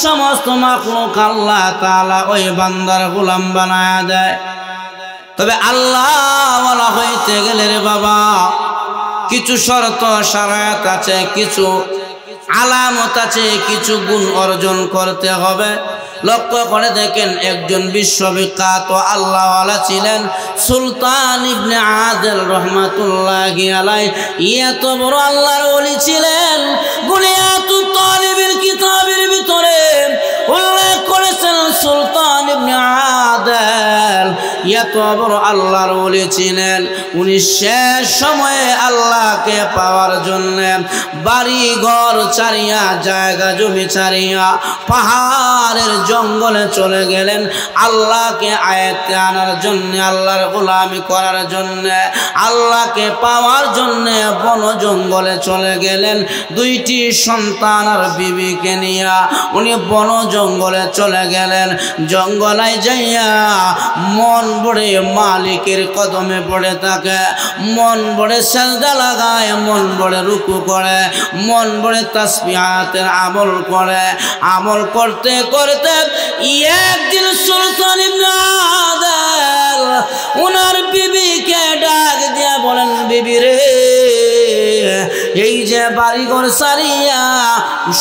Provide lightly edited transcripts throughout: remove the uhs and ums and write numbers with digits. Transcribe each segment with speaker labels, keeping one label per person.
Speaker 1: সমস্ত মাখলুক আল্লাহ তাআলা ওই বান্দার গোলাম বানায় দেয়। তবে আল্লাহ ওয়ালা হইতে গেলে রে বাবা কিছু শর্ত শরাত আছে, কিছু আলামত আছে, কিছু গুণ অর্জন করতে হবে। লক্ষ্য করে দেখেন, একজন বিশ্ববিখ্যাত আল্লাহওয়ালা ছিলেন সুলতান ইবনে আদেল রহমাতুল্লাহি আলাইহি। এত বড় আল্লাহর ওলি ছিলেন, গুনিয়াতুত তালিবিল কিতাবের ভিতরে উল্লেখ করেছেন সুলতান ইবনে আদেল এত বড় আল্লাহর ওলি ছিলেন। উনি শেষ সময়ে আল্লাহকে পাওয়ার জন্য বাড়ি ঘর ছাড়িয়া, জায়গা জমি ছাড়িয়া পাহাড়ের জঙ্গলে চলে গেলেন আল্লাহকে আয়াতে আনার জন্য, আল্লাহর গোলামি করার জন্য, আল্লাহকে পাওয়ার জন্য বন জঙ্গলে চলে গেলেন। দুইটি সন্তান আর বিবিকে নিয়ে উনি বন জঙ্গলে চলে গেলেন। জঙ্গলায় যাইয়া মন ভরে মালিকের কদমে পড়ে থাকে, মন ভরে সাজদা লাগায়, মন ভরে রুকু করে, মন ভরে তাসবিহাতের আমল করে। আমল করতে করতে একদিন সুলতান ইবনে আদেল ওনার বিবিকে ডাক দিয়া বলেন, বিবি রে, এই যে বাড়িঘর সারিয়া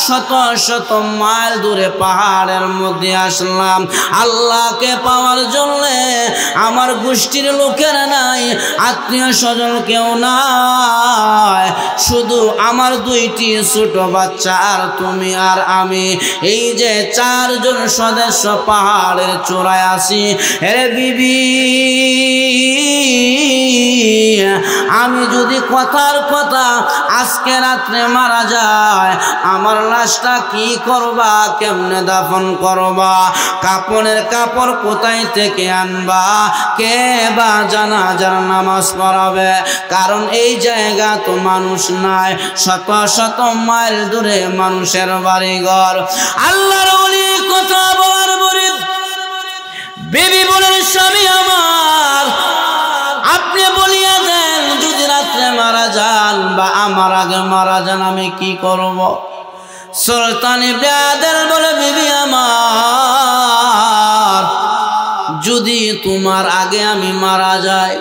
Speaker 1: শত শত মাইল দূরে পাহাড়ের মধ্যে আসলাম আল্লাহকে পাওয়ার জন্য, আমার গোষ্ঠীর লোকের নাই, আত্মীয় স্বজন কেউ নাই, শুধু আমার দুইটি ছোট বাচ্চা আর তুমি আর আমি, এই যে চারজন সদস্য পাহাড়ের চূড়ায় আসি। আরে বিবি, আমি যদি কথার কথা আজকে রাত্রে মারা যায়, আমার লাশটা কি করবা, কেমনে দাফন করবা, কাপড়ের কাপড় কোথায় থেকে আনবা, কে বা জানাজার নামাজ পড়াবে? কারণ এই জায়গা তো মানুষ নাই, শত শত মাইল দূরে মানুষের বাড়িঘর। আল্লাহর ওলি কথা বলার পরে বিবি বলেন, স্বামী আমার, আপনি বলিয়া দেন যদি রাত্রে মারা যান বা আমার আগে মারা যান আমি কি করব? সুলতান ইবনে আদেল বলে, বিবি আমার, যদি তোমার আগে আমি মারা যাই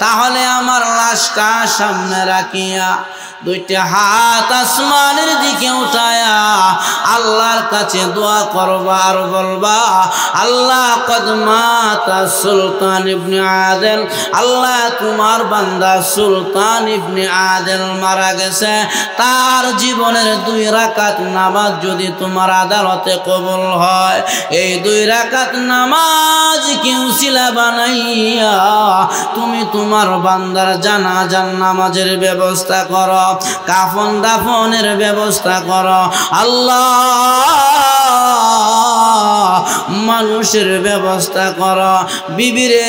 Speaker 1: তাহলে আমার লাশটা সামনে রাখিয়া দুইটা হাত আসমানের দিকে উঠায়া আল্লাহর কাছে দোয়া করবা আর বলবা, আল্লাহ কদ মাতা সুলতান ইবনে আদেল, আল্লাহ তোমার বান্দা সুলতান ইবনে আদেল মারা গেছে, তার জীবনের 2 রাকাত নামাজ যদি তোমার আদালতে কবুল হয়, এই 2 রাকাত নামাজ কি উসিলা বানাইয়া তুমি তোমার বান্দার জানাজার নামাজের ব্যবস্থা করো, কাফন দাফনের ব্যবস্থা করো। আল্লাহ মানুষের ব্যবস্থা করো। বিবিরে,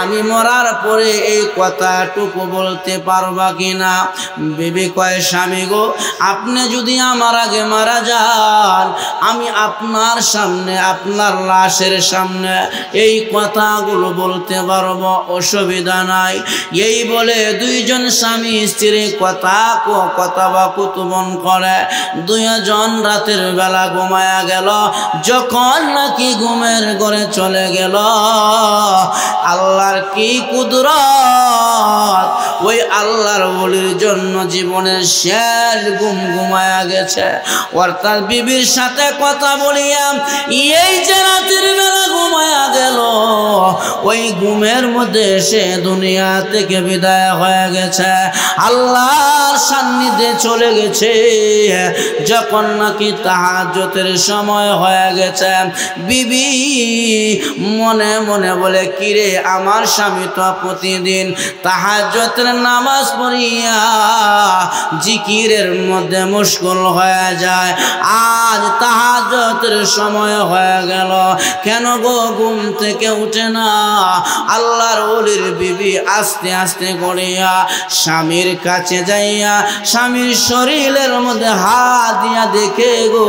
Speaker 1: আমি মরার পরে এই কথাটুকু বলতে পারবা কিনা? বিবি কয়, স্বামী গো, আপনি যদি আমার আগে মারা যান, আমি আপনার সামনে, আপনার লাশের সামনে এই কথাগুলো বলতে পারবো, অসুবিধা নাই। এই বলে দুইজন স্বামী স্ত্রী কথা বা কুতুবন করে 2 জন রাতের বেলা ঘুমায়া গেল। যখন নাকি ঘুমের ঘরে চলে গেল, আল্লাহর কি কুদরত, ওই আল্লাহর ওলির জন্য জীবনের শেষ ঘুম ঘুমায়া গেছে। অর্থাৎ বিবির সাথে কথা বলিয়া এই যে রাতের বেলা ঘুমায়া গেল, ওই ঘুমের মধ্যে সে দুনিয়া থেকে বিদায় হয়ে গেছে, আল্লাহর সান্নিধ্যে চলে গেছে। যখন নাকি তাহাজ্জুদের সময় হয়ে গেছে, বিবি মনে মনে বলে, কিরে, আমার স্বামী তো প্রতিদিন তাহাজ্জুদের নামাজ পড়িয়া জিকিরের মধ্যে মশগুল হয়ে যায়, আজ তাহাজ্জুদের সময় হয়ে গেল, কেন গো ঘুম থেকে উঠে না? আল্লাহর ওলির বিবি আস্তে আস্তে করিয়া স্বামীর কাছে যাইয়া স্বামীর শরীরের মধ্যে হাত দিয়া দেখে গো,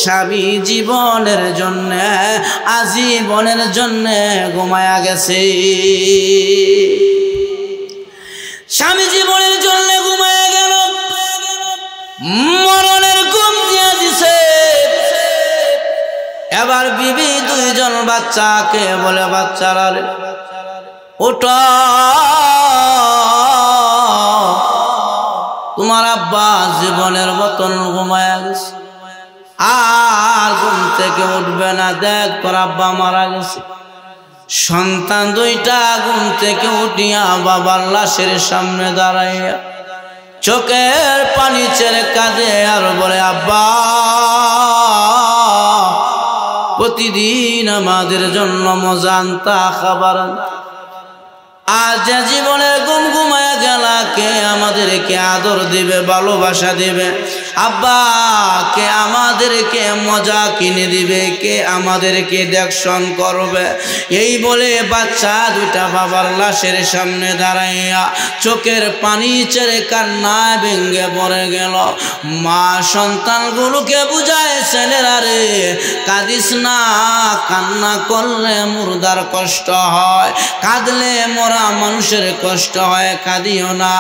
Speaker 1: স্বামী জীবনের জন্য, আজীবনের জন্য ঘুমায়া গেছে। স্বামী জীবনের জন্য ঘুমায়া গেল, মরণের ঘুম দিয়া দিছে। এবার বিবি দুইজন বাচ্চাকে বলে, বাচ্চারা ওঠো, তোমার আব্বা জীবনের মতন ঘুমায়া গেছে, আর ঘুম থেকে উঠবে না, দেখ তোর আব্বা মারা গেছে। সন্তান দুইটা ঘুম থেকে উঠিয়া বাবার লাশের সামনে দাঁড়াইয়া চোখের পানি ছেড়ে কাঁদে আর বলে, আব্বা প্রতিদিন আমাদের জন্য মজা আনতা, খাবার আনতা, আজ জীবনের ঘুম ঘুমায়া গেলা, কে আমাদেরকে আদর দিবে, ভালোবাসা দিবে? আব্বা কে আমাদেরকে মজা কিনে দিবে, কে আমাদেরকে দেখশন করবে? এই বলে বাচ্চা দুইটা বাবার লাশের সামনে দাঁড়াইয়া চোখের পানি ছেড়ে কান্নায় ভেঙ্গে পড়ে গেল। মা সন্তানগুলোকে বুঝায়, ছেলেরা রে কাঁদিস না, কান্না করলে মুর্দার কষ্ট হয়, কাঁদলে মরা মানুষের কষ্ট হয়, কাঁদিও না।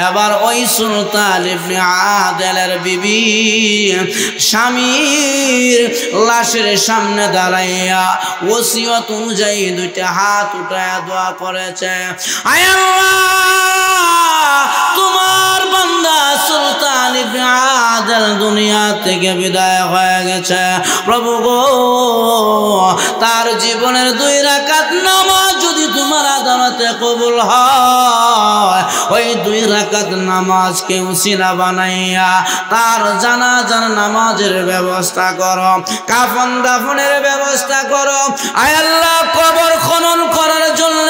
Speaker 1: এবার ওই সুলতান ইবনে আদেলের বিবি স্বামীর লাশের সামনে দাঁড়াইয়া ওসিয়ত অনুযায়ী দুইটা হাত উঠায়া দোয়া করেছে, আয় আল্লাহ, তোমার বান্দা সুলতান ইবনে আদেল দুনিয়া থেকে বিদায় হয়ে গেছে, প্রভু গো তার জীবনের 2 রাকাত নামাজ যদি তোমার আদালতে কবুল হয়, ওই 2 রাকাত নামাজকে উসিলা বানাইয়া তার জানাজার নামাজের ব্যবস্থা করো, কাফন দাফনের ব্যবস্থা করো। আয় আল্লাহ, কবর খনন করার জন্য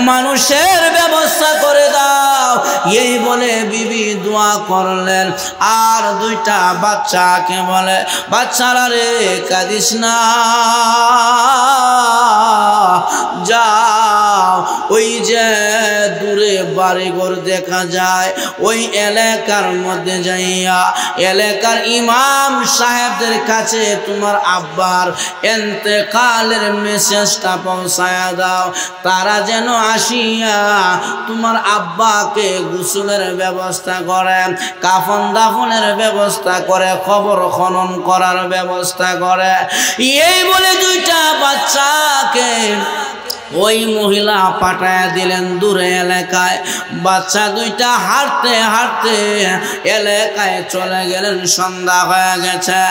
Speaker 1: মানুষের ব্যবস্থা করে দাও। এই বলে বিবি দোয়া করলেন। আর দুইটা বাচ্চাকে বলে, বাচ্চারা রে কাঁদিস না, যাও ওই যে দূরে বাড়িঘর দেখা যায়, ওই এলাকার মধ্যে যাইয়া এলাকার ইমাম সাহেবদের কাছে তোমার আব্বার ইন্তেকালের মেসেজটা পৌঁছায়া দাও, তারা যেন আসিয়া তোমার আব্বাকে গোসলের ব্যবস্থা করে, কাফন দাফনের ব্যবস্থা করে, কবর খনন করার ব্যবস্থা করে। এই বলে দুইটা বাচ্চাকে ওই মহিলা পাঠায়া দিলেন দূরে এলাকায়। বাচ্চা দুইটা হাঁটতে হাঁটতে এলাকায় চলে গেলেন। সন্ধ্যা হয়ে গেছে।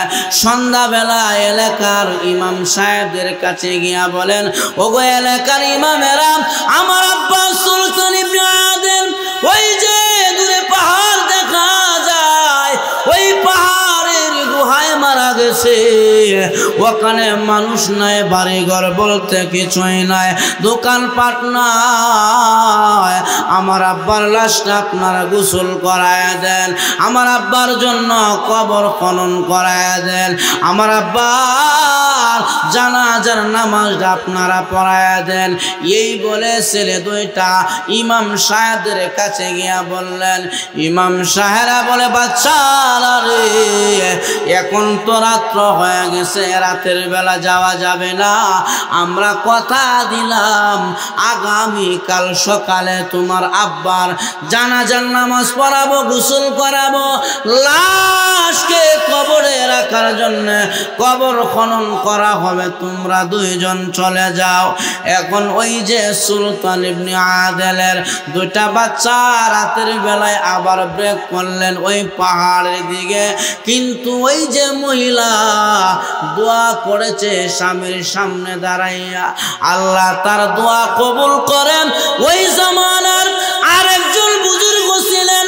Speaker 1: সন্ধ্যাবেলা এলাকার ইমাম সাহেবদের কাছে গিয়া বলেন, ওগো এলাকার ইমামেরা, আমার আব্বা সুলতান ইবনে আদেল ওই যে দূরে পাহাড় দেখা যায়, ওই পাহাড়ের গুহায় মারা গেছে। ওখানে মানুষ নাই, বাড়িঘর বলতে কিছুই নাই, দোকানপাট নাই। আমার আব্বার লাশটা আপনারা গোসল করায়া দেন, আমার আব্বার জন্য কবর খনন করায়া দেন, আমার আব্বার জানাজার নামাজটা আপনারা পড়ায়া দেন। এই বলে ছেলে দুইটা ইমাম সাহেবদের কাছে গিয়া বললেন। ইমাম সাহেবরা বলে, বাচ্চারা রে, এখন তো রাত্র হয়ে গেছে, রাতের বেলা যাওয়া যাবে না, আমরা কথা দিলাম আগামীকাল সকালে তোমার আব্বার জানাজার নামাজ পড়াবো, গোসল করাবো, লাশকে কবরে রাখার জন্য কবর খনন করা হবে, তোমরা দুইজন চলে যাও। এখন ওই যে সুলতান ইবনে আদেলের দুইটা বাচ্চা রাতের বেলায় আবার ব্রেক করলেন ওই পাহাড়ের দিকে, কিন্তু ওই যে মহিলা দোয়া করেছে স্বামীর সামনে দাঁড়াইয়া, আল্লাহ তার দোয়া কবুল করেন। ওই জামানার আরেকজন বুজুর্গ ছিলেন,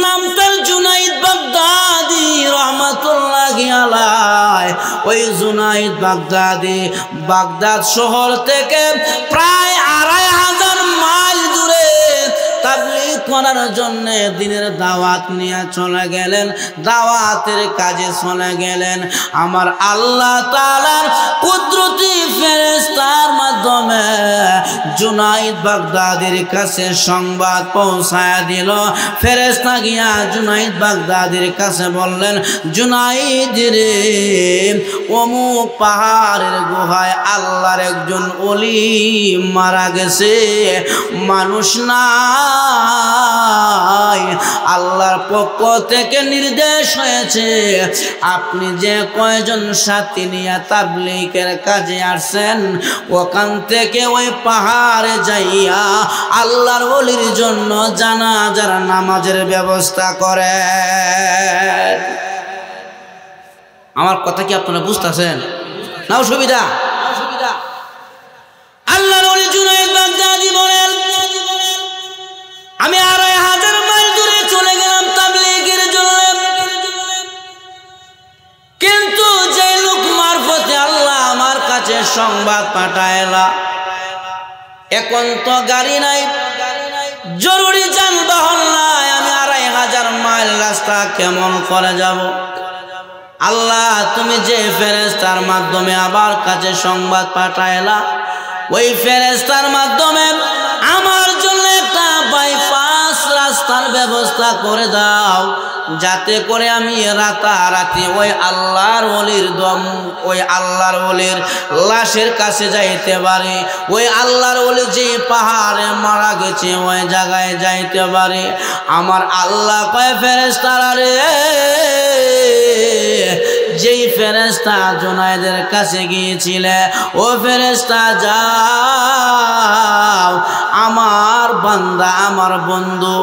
Speaker 1: নাম তার জুনাইদ বাগদাদি রহমাতুল্লাহি আলাইহি। ওই জুনাইদ বাগদাদি বাগদাদ শহর থেকে প্রায় 2500 মাইল দূরে তাবলীগ করার জন্য দিনের দাওয়াত নিয়ে চলে গেলেন, দাওয়াতের কাজে চলে গেলেন। আমার আল্লাহ তাআলার কুদরতি ফেরেশতার মাধ্যমে জুনাইদ বাগদাদির কাছে সংবাদ পৌঁছায়া দিল। ফেরেশতা গিয়া জুনাইদ বাগদাদির কাছে বললেন, জুনাইদ রে, অমুক পাহাড়ের গুহায় আল্লাহর একজন ওলি মারা গেছে, মানুষ না নাই, আল্লাহর পক্ষ থেকে নির্দেশ হয়েছে আপনি যে কয়জন সাথী নিয়ে তাবলীগের কাজে আসছেন ওখান থেকে ওই পাহাড়ে যাইয়া আল্লাহর ওলির জন্য জানাজার নামাজের ব্যবস্থা করে। আমার কথা কি আপনারা বুঝতেছেন না? অসুবিধা? আল্লাহর ওলি জুনায়েদ বাগদাদী বলেন, আমি ২৫০০ মাইল দূরে চলে গেলাম তাবলীগের জন্য, কিন্তু যে লোক মারফতে আল্লাহ আমার কাছে সংবাদ পাঠাইলা, এখন তো গাড়ি নাই, জরুরি যানবাহন নাই, আমি ২৫০০ মাইল রাস্তা কেমন করে যাব? আল্লাহ তুমি যে ফেরেশতার মাধ্যমে আমার কাছে সংবাদ পাঠাইলা, ওই ফেরেশতার মাধ্যমে আমার জন্য একটা বাইপাস রাস্তার ব্যবস্থা করে দাও, যাতে করে আমি রাতারাতি ওই আল্লাহর ওলির ওই আল্লাহর ওলির লাশের কাছে যাইতে পারি, ওই আল্লাহর ওলি যে পাহাড়ে মারা গেছে ওই জায়গায় যাইতে পারি। আমার আল্লাহ কয় ফেরেশতারা রে, যেই ফেরেশতা জুনায়েদের কাছে গিয়েছিলে ও ফেরেশতা যাও, আমার বান্দা আমার বন্ধু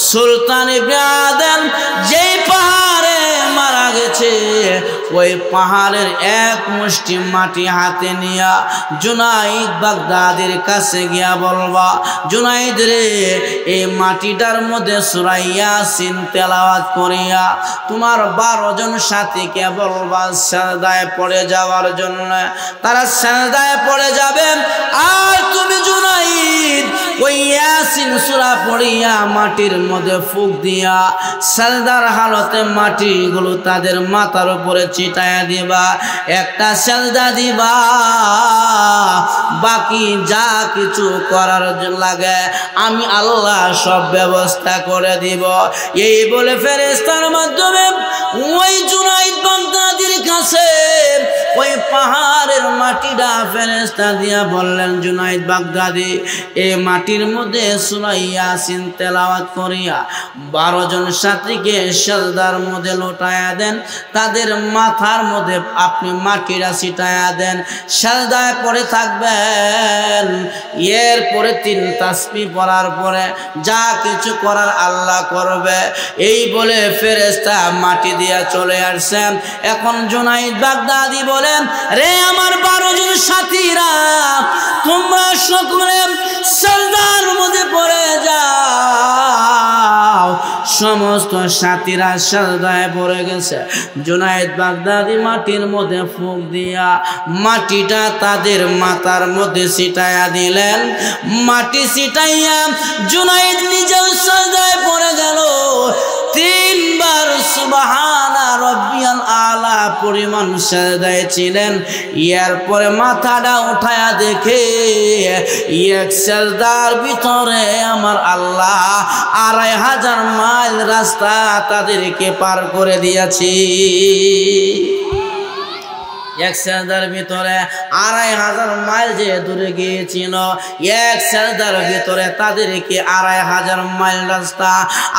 Speaker 1: সুলতান ইবনে আদম যেই পাহাড়ে মারা গেছে ওই পাহাড়ের এক মুষ্টি মাটি হাতে নিয়া জুনায়েদ বাগদাদীর কাছে গিয়া বলবা, জুনায়েদ রে এই মাটিটার মধ্যে সূরা ইয়াসিন তেলাওয়াত করিয়া তোমার ১২ জন সাথীকে বলবা সিজদায় পড়ে যাওয়ার জন্য। তারা সিজদায় পড়ে যাবে, আর তুমি জুনায়েদ ওই ইয়াসিন সূরা পড়িয়া মাটির মধ্যে ফুঁক দিয়া সিজদার হালতে মাটিগুলো তাদের মাথার উপরে ছিটায়া দিবা, একটা সিজদা দিবা, বাকি যা কিছু করার লাগে আমি আল্লাহ সব ব্যবস্থা করে দিব। এই বলে ফেরেশতার মাধ্যমে ওই জুনায়েদ বাগদাদীর কাছে ওই পাহাড়ের মাটিটা ফেরেশতা দিয়া বললেন, জুনায়েদ বাগদাদী এই মাটির মধ্যে সূরা ইয়াসিন তেলাওয়াত করিয়া ১২ জন সাথীকে সিজদার মধ্যে লুটায়া দেন, তাদের মাথার মধ্যে আপনি মাটিটা ছিটায়া দেন, সিজদায় পড়ে থাকবেন। এরপরে ৩ তাসবিহ পড়ার পরে যা কিছু করার আল্লাহ করবে। এই বলে ফেরেশতা মাটি দিয়া চলে আসছেন। এখন জুনায়েদ বাগদাদী বলেন, রে আমার ১২ জন সাথীরা, তোমরা সকলে সিজদার মধ্যে পড়ে যাও। সমস্ত সাথীরা সিজদায় পড়ে গেছে। জুনায়েদ বাগদাদী মাটির মধ্যে ফুঁক দিয়া মাটিটা তাদের মাথার মধ্যে ছিটাইয়া দিলেন। মাটি ছিটাইয়া জুনায়েদ নিজেও সিজদায় পড়ে গেল। ৩ বার সুবহানা রাব্বিয়াল আলা পরিমাণ সিজদায় ছিলেন। এরপরে মাথাটা উঠায়া দেখে এক সিজদার ভিতরে আমার আল্লাহ ২৫০০ মাইল রাস্তা তাদেরকে পার করে দিয়েছি। এক সিজদার ভিতরে ২৫০০ মাইল যে দূরে গিয়েছিল, এক সিজদার ভিতরে তাদেরকে ২৫০০ মাইল রাস্তা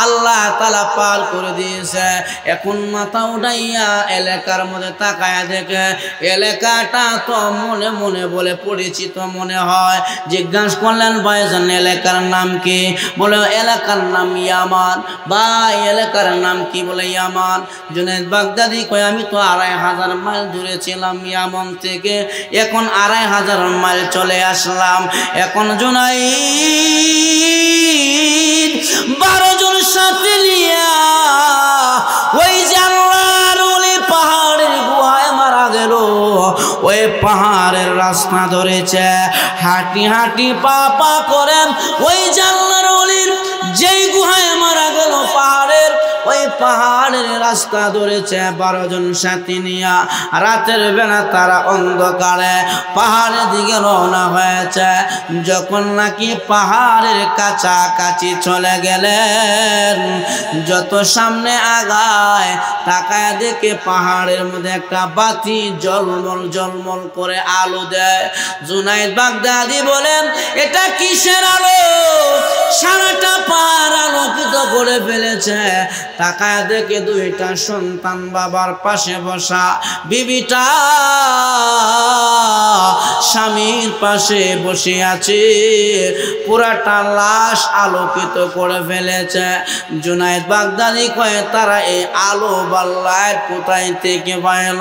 Speaker 1: আল্লাহ তাআলা পার করে দিয়েছে। এখন মাথা উঠাইয়া এলাকার মধ্যে তাকায়া দেখে এলাকাটা তো মনে মনে বলে পরিচিত মনে হয়। জিজ্ঞাসা করলেন, ভাইজান এলাকার নাম কি? বলে এলাকার নাম ইয়ামান। ভাই এলাকার নাম কি? বলে ইয়ামান। জুনায়েদ বাগদাদী কয়, আমি তো ২৫০০ মাইল দূরে ছিলাম ইয়ামান থেকে, এখন ২৫০০ মাইল চলে আসলাম। এখন জুনায়েদ ১২ জন সাথী নিয়া ওই জান্নার ওলি পাহাড়ের গুহায় মারা গেল। ওই পাহাড়ের রাস্তা ধরেছে, হাঁটি হাঁটি পা পা করে ওই জান্নার ওলির যেই গুহায় মারা গেল পাহাড়ের ওই পাহাড়ের রাস্তা ধরেছে ১২ জন সাথী নিয়া। রাতের বেলা তারা অন্ধকারে পাহাড়ের দিকে রওনা হয়েছে। যখন নাকি পাহাড়ের কাছাকাছি চলে গেলেন, যত সামনে আগায় তাকায় দেখে পাহাড়ের মধ্যে একটা বাতি জলমল জলমল করে আলো দেয়। জুনায়েদ বাগদাদী বলেন, এটা কিসের আলো? সারাটা পার আলোকিত করে ফেলেছে। তাকায় দেখে দুইটা সন্তান বাবার পাশে বসা, বিবিটা স্বামীর পাশে বসে আছে, পুরাটা লাশ আলোকিত করে ফেলেছে। জুনায়েদ বাগদাদি কয়ে তারা এই আলো বাল্লায় কোথায় থেকে পাইল?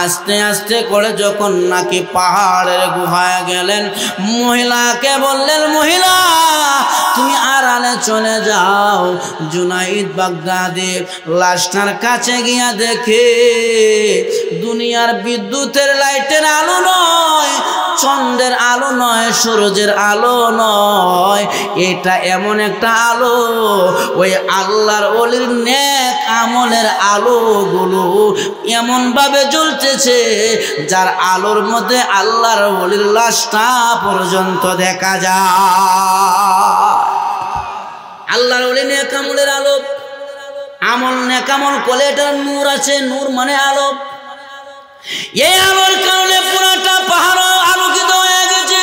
Speaker 1: আস্তে আস্তে করে যখন নাকি পাহাড়ের গুহায় গেলেন, মহিলাকে বললেন, মহিলা তুমি আড়ালে চলে যাও। জুনায়েদ বাগদাদি লাশটার কাছে গিয়া দেখে দুনিয়ার বিদ্যুতের লাইটের আলো নয়, চন্দ্রের আলো নয়, সূর্যের আলো নয়, এটা এমন একটা আলো, ওই আল্লাহর ওলির নেক আমলের আলোগুলো এমন ভাবে জ্বলতেছে যার আলোর মধ্যে আল্লাহর ওলির লাশটা পর্যন্ত দেখা যায়। আল্লাহর ওলি নেক আমলের আলো, আমল নেক আমল করলে এটার নূর আছে, নূর মানে আলো। এই আলোর কারণে পুরাটা পাহাড় আলোকিত হয়ে গেছে।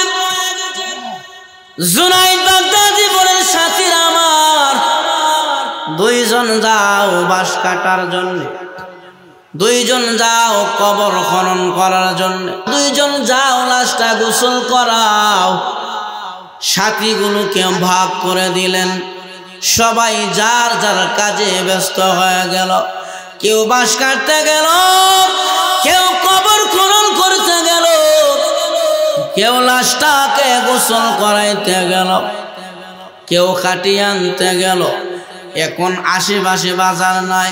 Speaker 1: জুনায়েদ বাগদাদি বলেন, সাথীরা আমার, দুইজন যাও বাঁশ কাটার জন্য, দুইজন যাও কবর খনন করার জন্য, দুইজন যাও লাশটা গোসল করাও। সাথীগুলোকে ভাগ করে দিলেন, সবাই যার যার কাজে ব্যস্ত হয়ে গেল। কেউ বাঁশ কাটতে গেল, কেউ কবর খনন করতে গেল, কেউ লাশটাকে গোসল করাইতে গেল, কেউ কাটিয়ে আনতে গেল। এখন আশেপাশে বাজার নাই,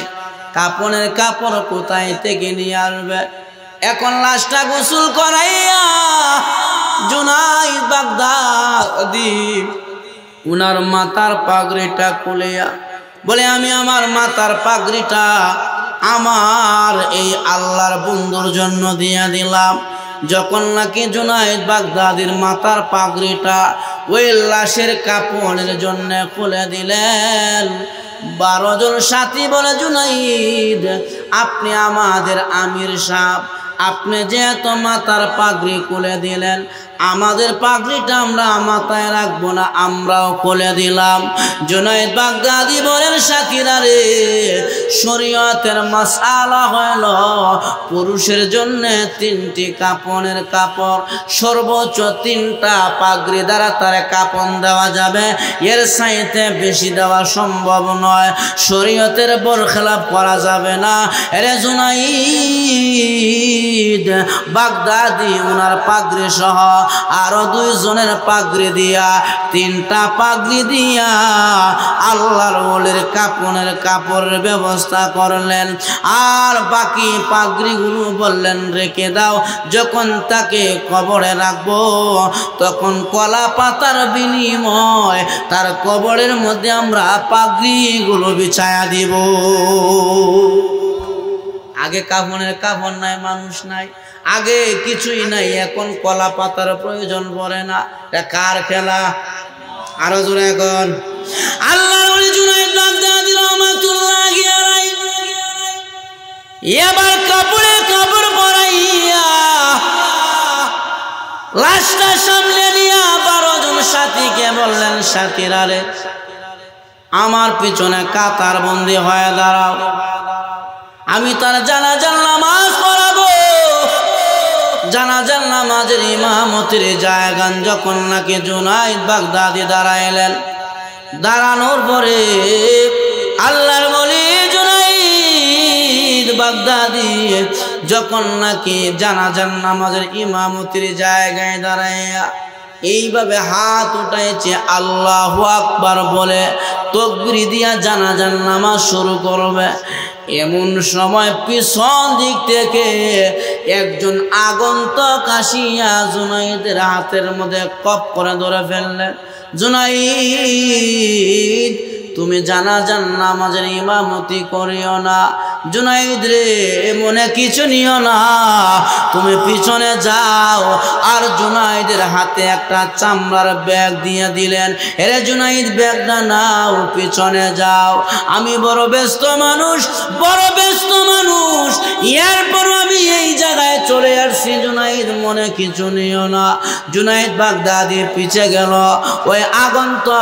Speaker 1: কাপড়ের কাপড় কোথায় থেকে নিয়ে আসবে? এখন লাশটা গোসল করাইয়া জুনায়েদ বাগদাদি উনার মাথার পাগড়িটা খুলিয়া বলে, আমি আমার মাথার পাগড়িটা আমার এই আল্লাহর বন্ধুর জন্য দিয়া দিলাম। যখন নাকি জুনায়েদ বাগদাদির মাথার পাগড়িটা ওই লাশের কাপড়ের জন্য খুলে দিলেন, 12 জন সাথী বলে, জুনায়েদ আপনি আমাদের আমির সাহেব, আপনি যেহেতু মাথার পাগড়ি খুলে দিলেন, আমাদের পাগড়িটা আমরা মাথায় রাখবো না, আমরাও খুলে দিলাম। জুনায়েদ বাগদাদি বলেন, সাথীরা রে, শরীয়তের মাসআলা হইল পুরুষের জন্য 3টি কাপনের কাপড়, সর্বোচ্চ 3টা পাগড়ি দ্বারা তার কাপন দেওয়া যাবে, এর চাইতে বেশি দেওয়া সম্ভব নয়। শরীয়তের বরখেলাপ করা যাবে না। এরে জুনায়েদ বাগদাদি উনার পাগড়ি সহ আরো 2 জনের পাগড়ি দিয়া, 3টা পাগড়ি দিয়া আল্লাহর ওলির কাপনের কাপড়ের ব্যবস্থা করলেন। আর বাকি পাগড়িগুলো বললেন রেখে দাও, যখন তাকে কবরে রাখবো তখন কলা পাতার বিনিময় তার কবরের মধ্যে আমরা পাগড়িগুলো বিছায়া দিব। আগে কাফনের কাফন নাই, মানুষ নাই, আগে কিছুই নাই, এখন কলা পাতার প্রয়োজন পড়ে না। এটা কার খেলা? আরো জোরে এখন। আল্লাহর ওলি জুনায়েদ বাগদাদি রাহমাতুল্লাহি আলাইহি এবার কাপড়ে কাপড় পরাইয়া লাশটা সামনে নিয়ে 12 জন সাথীকে বললেন, সাথীরা রে, আমার পিছনে কাতার বন্দি হয়ে দাঁড়াও, আমি তার জানাজার নামাজ পড়াবো। জানাজার নামাজের ইমামতির জায়গান যখন নাকি জুনায়েদ বাগদাদি দাঁড়াইলেন, দাঁড়ানোর পরে আল্লাহর ওলি জুনায়েদ বাগদাদি যখন নাকি জানাজার নামাজের ইমামতির জায়গায় দাঁড়াইয়া এইভাবে হাত উঠাইছে, আল্লাহু আকবার বলে তাকবীর দিয়া জানাজার নামাজ শুরু করবে। এমন সময় পিছন দিক থেকে একজন আগন্তুক আসিয়া জুনায়েদের হাতের মধ্যে কপ করে ধরে ফেললেন। জুনায়েদ, তুমি জানাজার নামাজের ইমামতি করিও না। জুনায়েদ রে, মনে কিছু নিও না, তুমি পিছনে যাও। আর জুনায়েদের হাতে একটা চামড়ার ব্যাগ দিয়ে দিলেন, এরে জুনায়েদ ব্যাগটা নাও, পিছনে যাও। আমি বড় ব্যস্ত মানুষ, বড় ব্যস্ত মানুষ, এরপর আমি এই জায়গায় চলে আসছি জুনায়েদ। জুনাইদ মনে কিছু নিও না। জুনাইদ বাগদাদি পিছে গেল। ওই আগন্তুক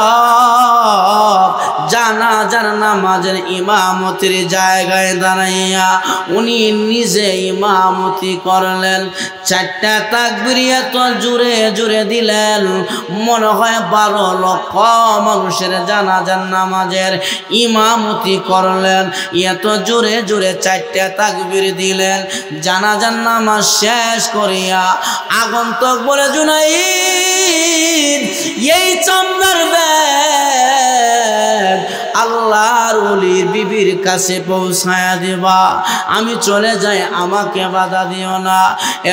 Speaker 1: জানাজার নামাজের ইমামতির জায়গায় দাঁড়াইয়া উনি নিজে ইমামতি করলেন। 4টা তাকবীর এত জোরে জোরে দিলেন, মনে হয় 12 লক্ষ মানুষের জানাজার নামাজের ইমামতি করলেন। এত জোরে জোরে 4টা তাকবীর দিলেন। জানাজার নামাজ শেষ করিয়া আগন্তুক বলে, জুনাইদ, এই চামড়ার ব্যাগ আল্লাহর ওলির বিবির কাছে পৌঁছায়া দিবা, আমি চলে যাই, আমাকে বাধা দিও না।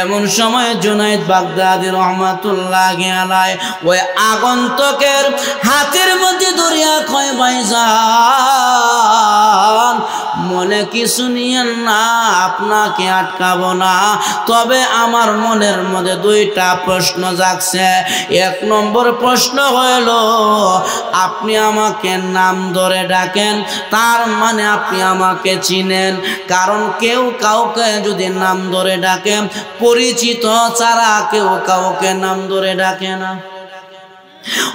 Speaker 1: এমন সময় জুনাইদ বাগদাদি রহমাতুল্লাহি আলাইহি ওই আগন্তুকের হাতের মধ্যে ধরিয়া কয়, ভাইজান মনে কিছু নিয়েন না, আপনাকে আটকাবো না, তবে আমার মনের মধ্যে 2টা প্রশ্ন জাগছে। 1 নম্বর প্রশ্ন হইল, আপনি আমাকে নাম ধরে ডাকেন, তার মানে আপনি আমাকে চিনেন। কারণ কেউ কাউকে যদি নাম ধরে ডাকে, পরিচিত ছাড়া কেউ কাউকে নাম ধরে ডাকে না।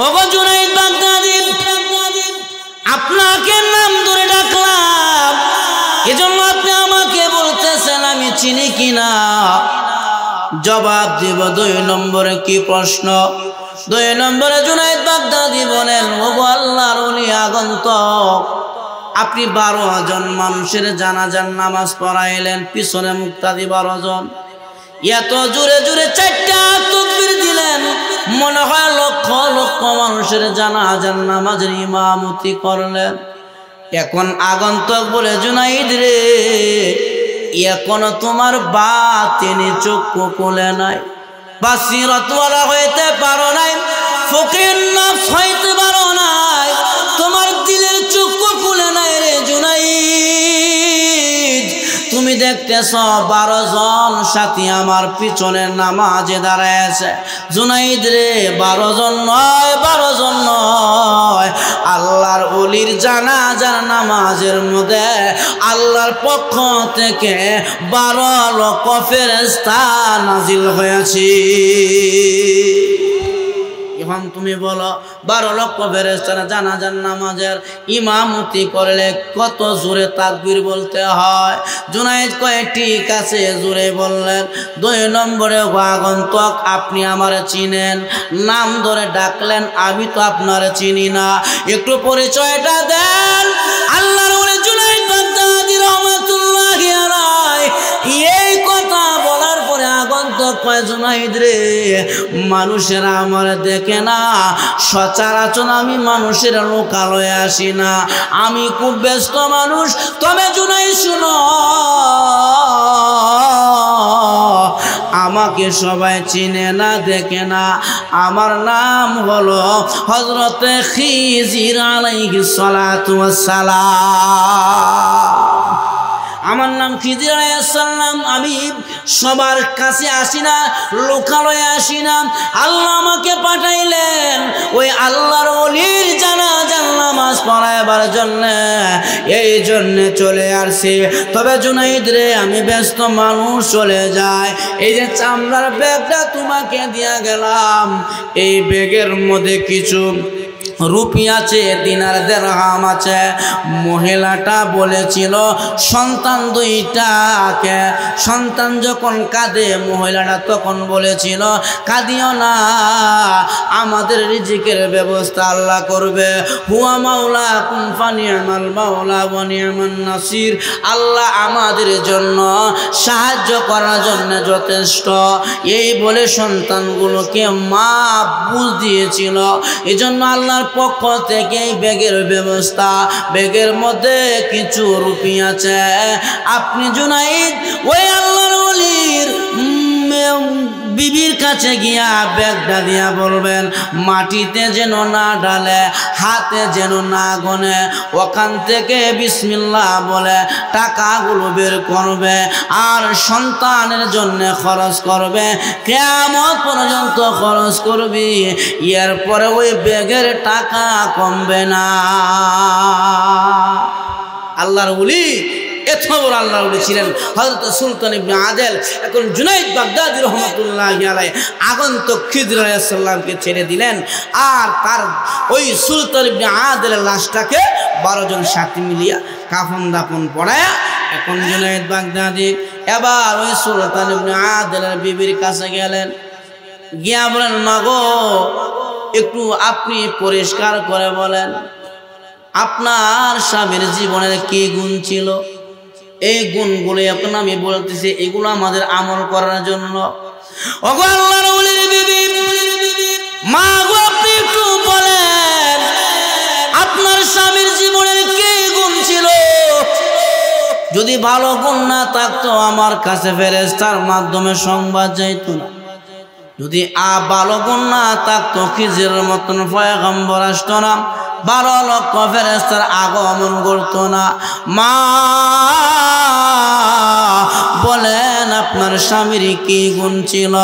Speaker 1: ওগো জুনাইদ বাগদাদি, আপনাকে নাম ধরে ডাকলাম, এজন্য আপনি আমাকে বলতেছেন আমি চিনি কিনা? জবাব দিব। 2 নম্বরে কি প্রশ্ন? 2 নম্বরে জুনাইদ বাগদাদি বলেন, ওগো আল্লাহর ওলি আগন্তুক, আপনি 12 জন মানুষের জানাজার নামাজ পড়াইলেন, পিছনে মুক্তাদি 12 জন। এত জোরে জোরে 4টা তাকবীর দিলেন, মনে হয় লক্ষ লক্ষ মানুষের জানাজার নামাজের ইমামতি করলেন। এখন আগন্তুক বলে, জুনাইদ রে, এখনো তোমার বাতিনি চক্ষু খুলে নাই, বাসিরতওয়ালা হইতে পারো নাই, ফকির নফস হইতে পারো নাই, তোমার দিলের চক্ষু খুলে নাই রে জুনাইদ। তুমি দেখতেছ 12 জন সাথী আমার পিছনে নামাজে দাঁড়ায় আছে। জুনাইদ রে, 12 জন নয়, 12 জন নয়, আল্লাহর ওলির জানাজার নামাজের মধ্যে আল্লাহর পক্ষ থেকে 12 লক্ষ ফেরেশতা নাজিল হয়েছে। এখন তুমি বলো, 12 লক্ষ ফেরেশতা জানাজার নামাজের ইমামতি করলে কত জোরে তাকবীর বলতে হয়? জুনাইদ কয়, ঠিক আছে, জোরে বললেন। 2 নম্বরে, আগন্তুক, আপনি আমারে চিনেন, নাম ধরে ডাকলেন, আমি তো আপনারে চিনি না, একটু পরিচয়টা দেন। আল্লাহর ওলি জুনাইদ বাগদাদি রহমাতুল্লাহি আলাইহি এই কথা বলার পরে আগন্তুক কয়, জুনাইদ রে, মানুষেরা আমার দেখে না, সচরাচর আমি মানুষের লোকালয়ে আসি না, আমি খুব ব্যস্ত মানুষ। তবে জুনাইদ শুনো, আমাকে সবাই চিনে না, দেখে না, আমার নাম হলো হযরতে খিজির আলাইহিস সালাতু ওয়াস সালাম। আমার নাম খিজির আলাইহিস সালাম। আমি সবার কাছে আসি না, লোকালয়ে আসি না, আল্লাহ আমাকে পাঠাইলেন ওই আল্লাহর ওলির জানাজার নামাজ পড়াইবার জন্য, এই জন্য চলে আসছি। তবে জুনাইদ রে, আমি ব্যস্ত মানুষ, চলে যায়। এই যে চামড়ার ব্যাগটা তোমাকে দিয়া গেলাম, এই ব্যাগের মধ্যে কিছু রুপি আছে, দিনার দিরহাম আছে। মহিলাটা বলেছিল সন্তান 2টাকে, সন্তান যখন কাঁদে মহিলাটা তখন বলেছিল, কাঁদিও না, আমাদের রিজিকের ব্যবস্থা আল্লাহ করবে। হুয়া মাওলা কুম ফানিয়ামাল মাওলা ওয়া নিয়ামান নাসির, আল্লাহ আমাদের জন্য সাহায্য করার জন্য যথেষ্ট। এই বলে সন্তানগুলোকে মা বুঝ দিয়েছিল। এজন্য আল্লাহর পক্ষ থেকে এই ব্যাগের ব্যবস্থা। ব্যাগের মধ্যে কিছু রুপি আছে। আপনি জুনাইদ ওই আল্লাহর ওলির বিবির কাছে গিয়া ব্যাগটা দিয়া বলবেন, মাটিতে যেন না ডালে, হাতে যেন না গনে, ওখান থেকে বিসমিল্লাহ বলে টাকাগুলো বের করবে আর সন্তানের জন্য খরচ করবে, কিয়ামত পর্যন্ত খরচ করবি, এরপরে ওই ব্যাগের টাকা কমবে না। আল্লাহর ওলি এত বড় আল্লাহর ওলি ছিলেন হযরত সুলতান ইবনে আদেল। এখন জুনাইদ বাগদাদী রহমাতুল্লাহি আলাইহি আগন্তুক খিজর আলাইহিস সালামকে ছেড়ে দিলেন, আর তার ওই সুলতান ইবনে আদেলের লাশটাকে 12 জন সাথী মিলিয়া কাফন দাফন পড়ায়া এখন জুনাইদ বাগদাদী এবার ওই সুলতান ইবনে আদেলের বিবির কাছে গেলেন, গিয়া বলেন, মাগো একটু আপনি পরিষ্কার করে বলেন আপনার স্বামীর জীবনের কি গুণ ছিল? এই গুণগুলো এখন আমি বলতেছি, এগুলো আমাদের আমল করার জন্য। ওগো আল্লাহর ওলির বিবি, মা গো আপনি একটু বলেন আপনার স্বামীর জীবনের কি গুণ ছিল? যদি ভালো গুণ না থাকতো আমার কাছে ফেরেশতার মাধ্যমে সংবাদ যাইতো না। যদি ভালো গুণ না থাকতো খিজিরের মতন পয়গম্বর আসতো না, 12 লক্ষ ফেরেশতার আগমন করতো না। মা বলেন আপনার স্বামীর কি গুণ ছিল?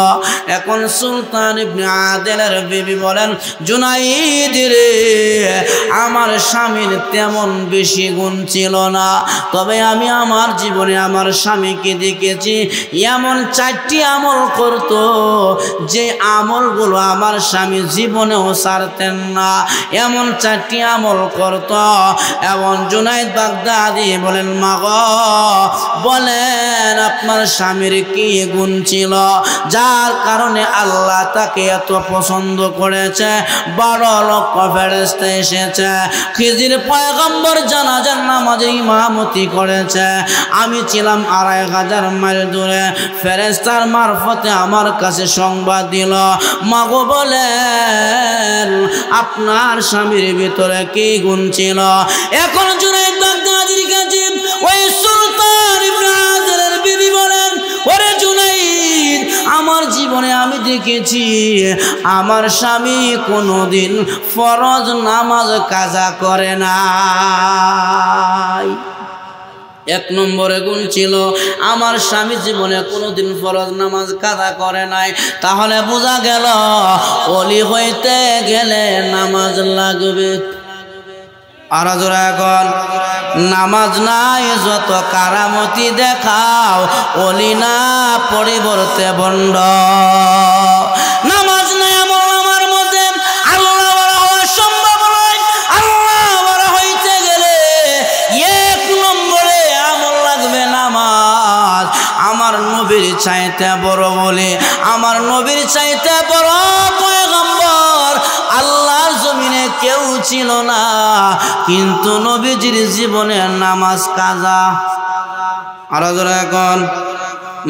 Speaker 1: এখন সুলতান ইবনে আদেলের বিবি বলেন, জুনাইদ রে, আমার স্বামীর তেমন বেশি গুণ ছিল না, তবে আমি আমার জীবনে আমার স্বামীকে দেখেছি এমন 4টি আমল করত যে আমলগুলো আমার স্বামী জীবনেও ছাড়তেন না, এমন 4টি আমল করত। এবং জুনাইদ বাগদাদী বলেন, মা গো বলেন আপনার স্বামীর কি গুণ ছিল যার কারণে আল্লাহ তাকে এত পছন্দ করেছে? 12 লক্ষ ফেরেশতা এসেছে, খিজির পয়গম্বর জানাজার নামাজে ইমামতি করেছে, আমি ছিলাম 2500 মাইল দূরে, ফেরেশতার মারফতে আমার কাছে সংবাদ দিল। মাগো বলেন আপনার স্বামীর ভিতরে কি গুণ ছিল? এখন জুনাইদ বাগদাদীর কাছে ওই সুলতান ইবনে আদেলের বিবি বলেন, ওরে জুনাইদ, আমার জীবনে আমি দেখেছি আমার স্বামী কোনোদিন ফরজ নামাজ কাজা করে নাই। 1 নম্বরে গুণ ছিল আমার স্বামী জীবনে কোনোদিন ফরজ নামাজ কাজা করে নাই। তাহলে বোঝা গেল ওলি হইতে গেলে নামাজ লাগবে। আর জোরে এখন নামাজ নাই যত কারামতি দেখাও, ওলি না পরিবর্তে ভণ্ড। নামাজ নাই আমার মধ্যে আল্লাহ বলা হওয়া সম্ভব নয়। আল্লাহ বলা হইতে গেলে 1 নম্বরে আমল লাগবে নামাজ। আমার নবীর চাইতে বড় বলে, আমার নবীর চাইতে বড় পয়গম্বর আল্লাহর জমিনে কেউ ছিল না, কিন্তু নবীজির জীবনে নামাজ কাজা। আর এখন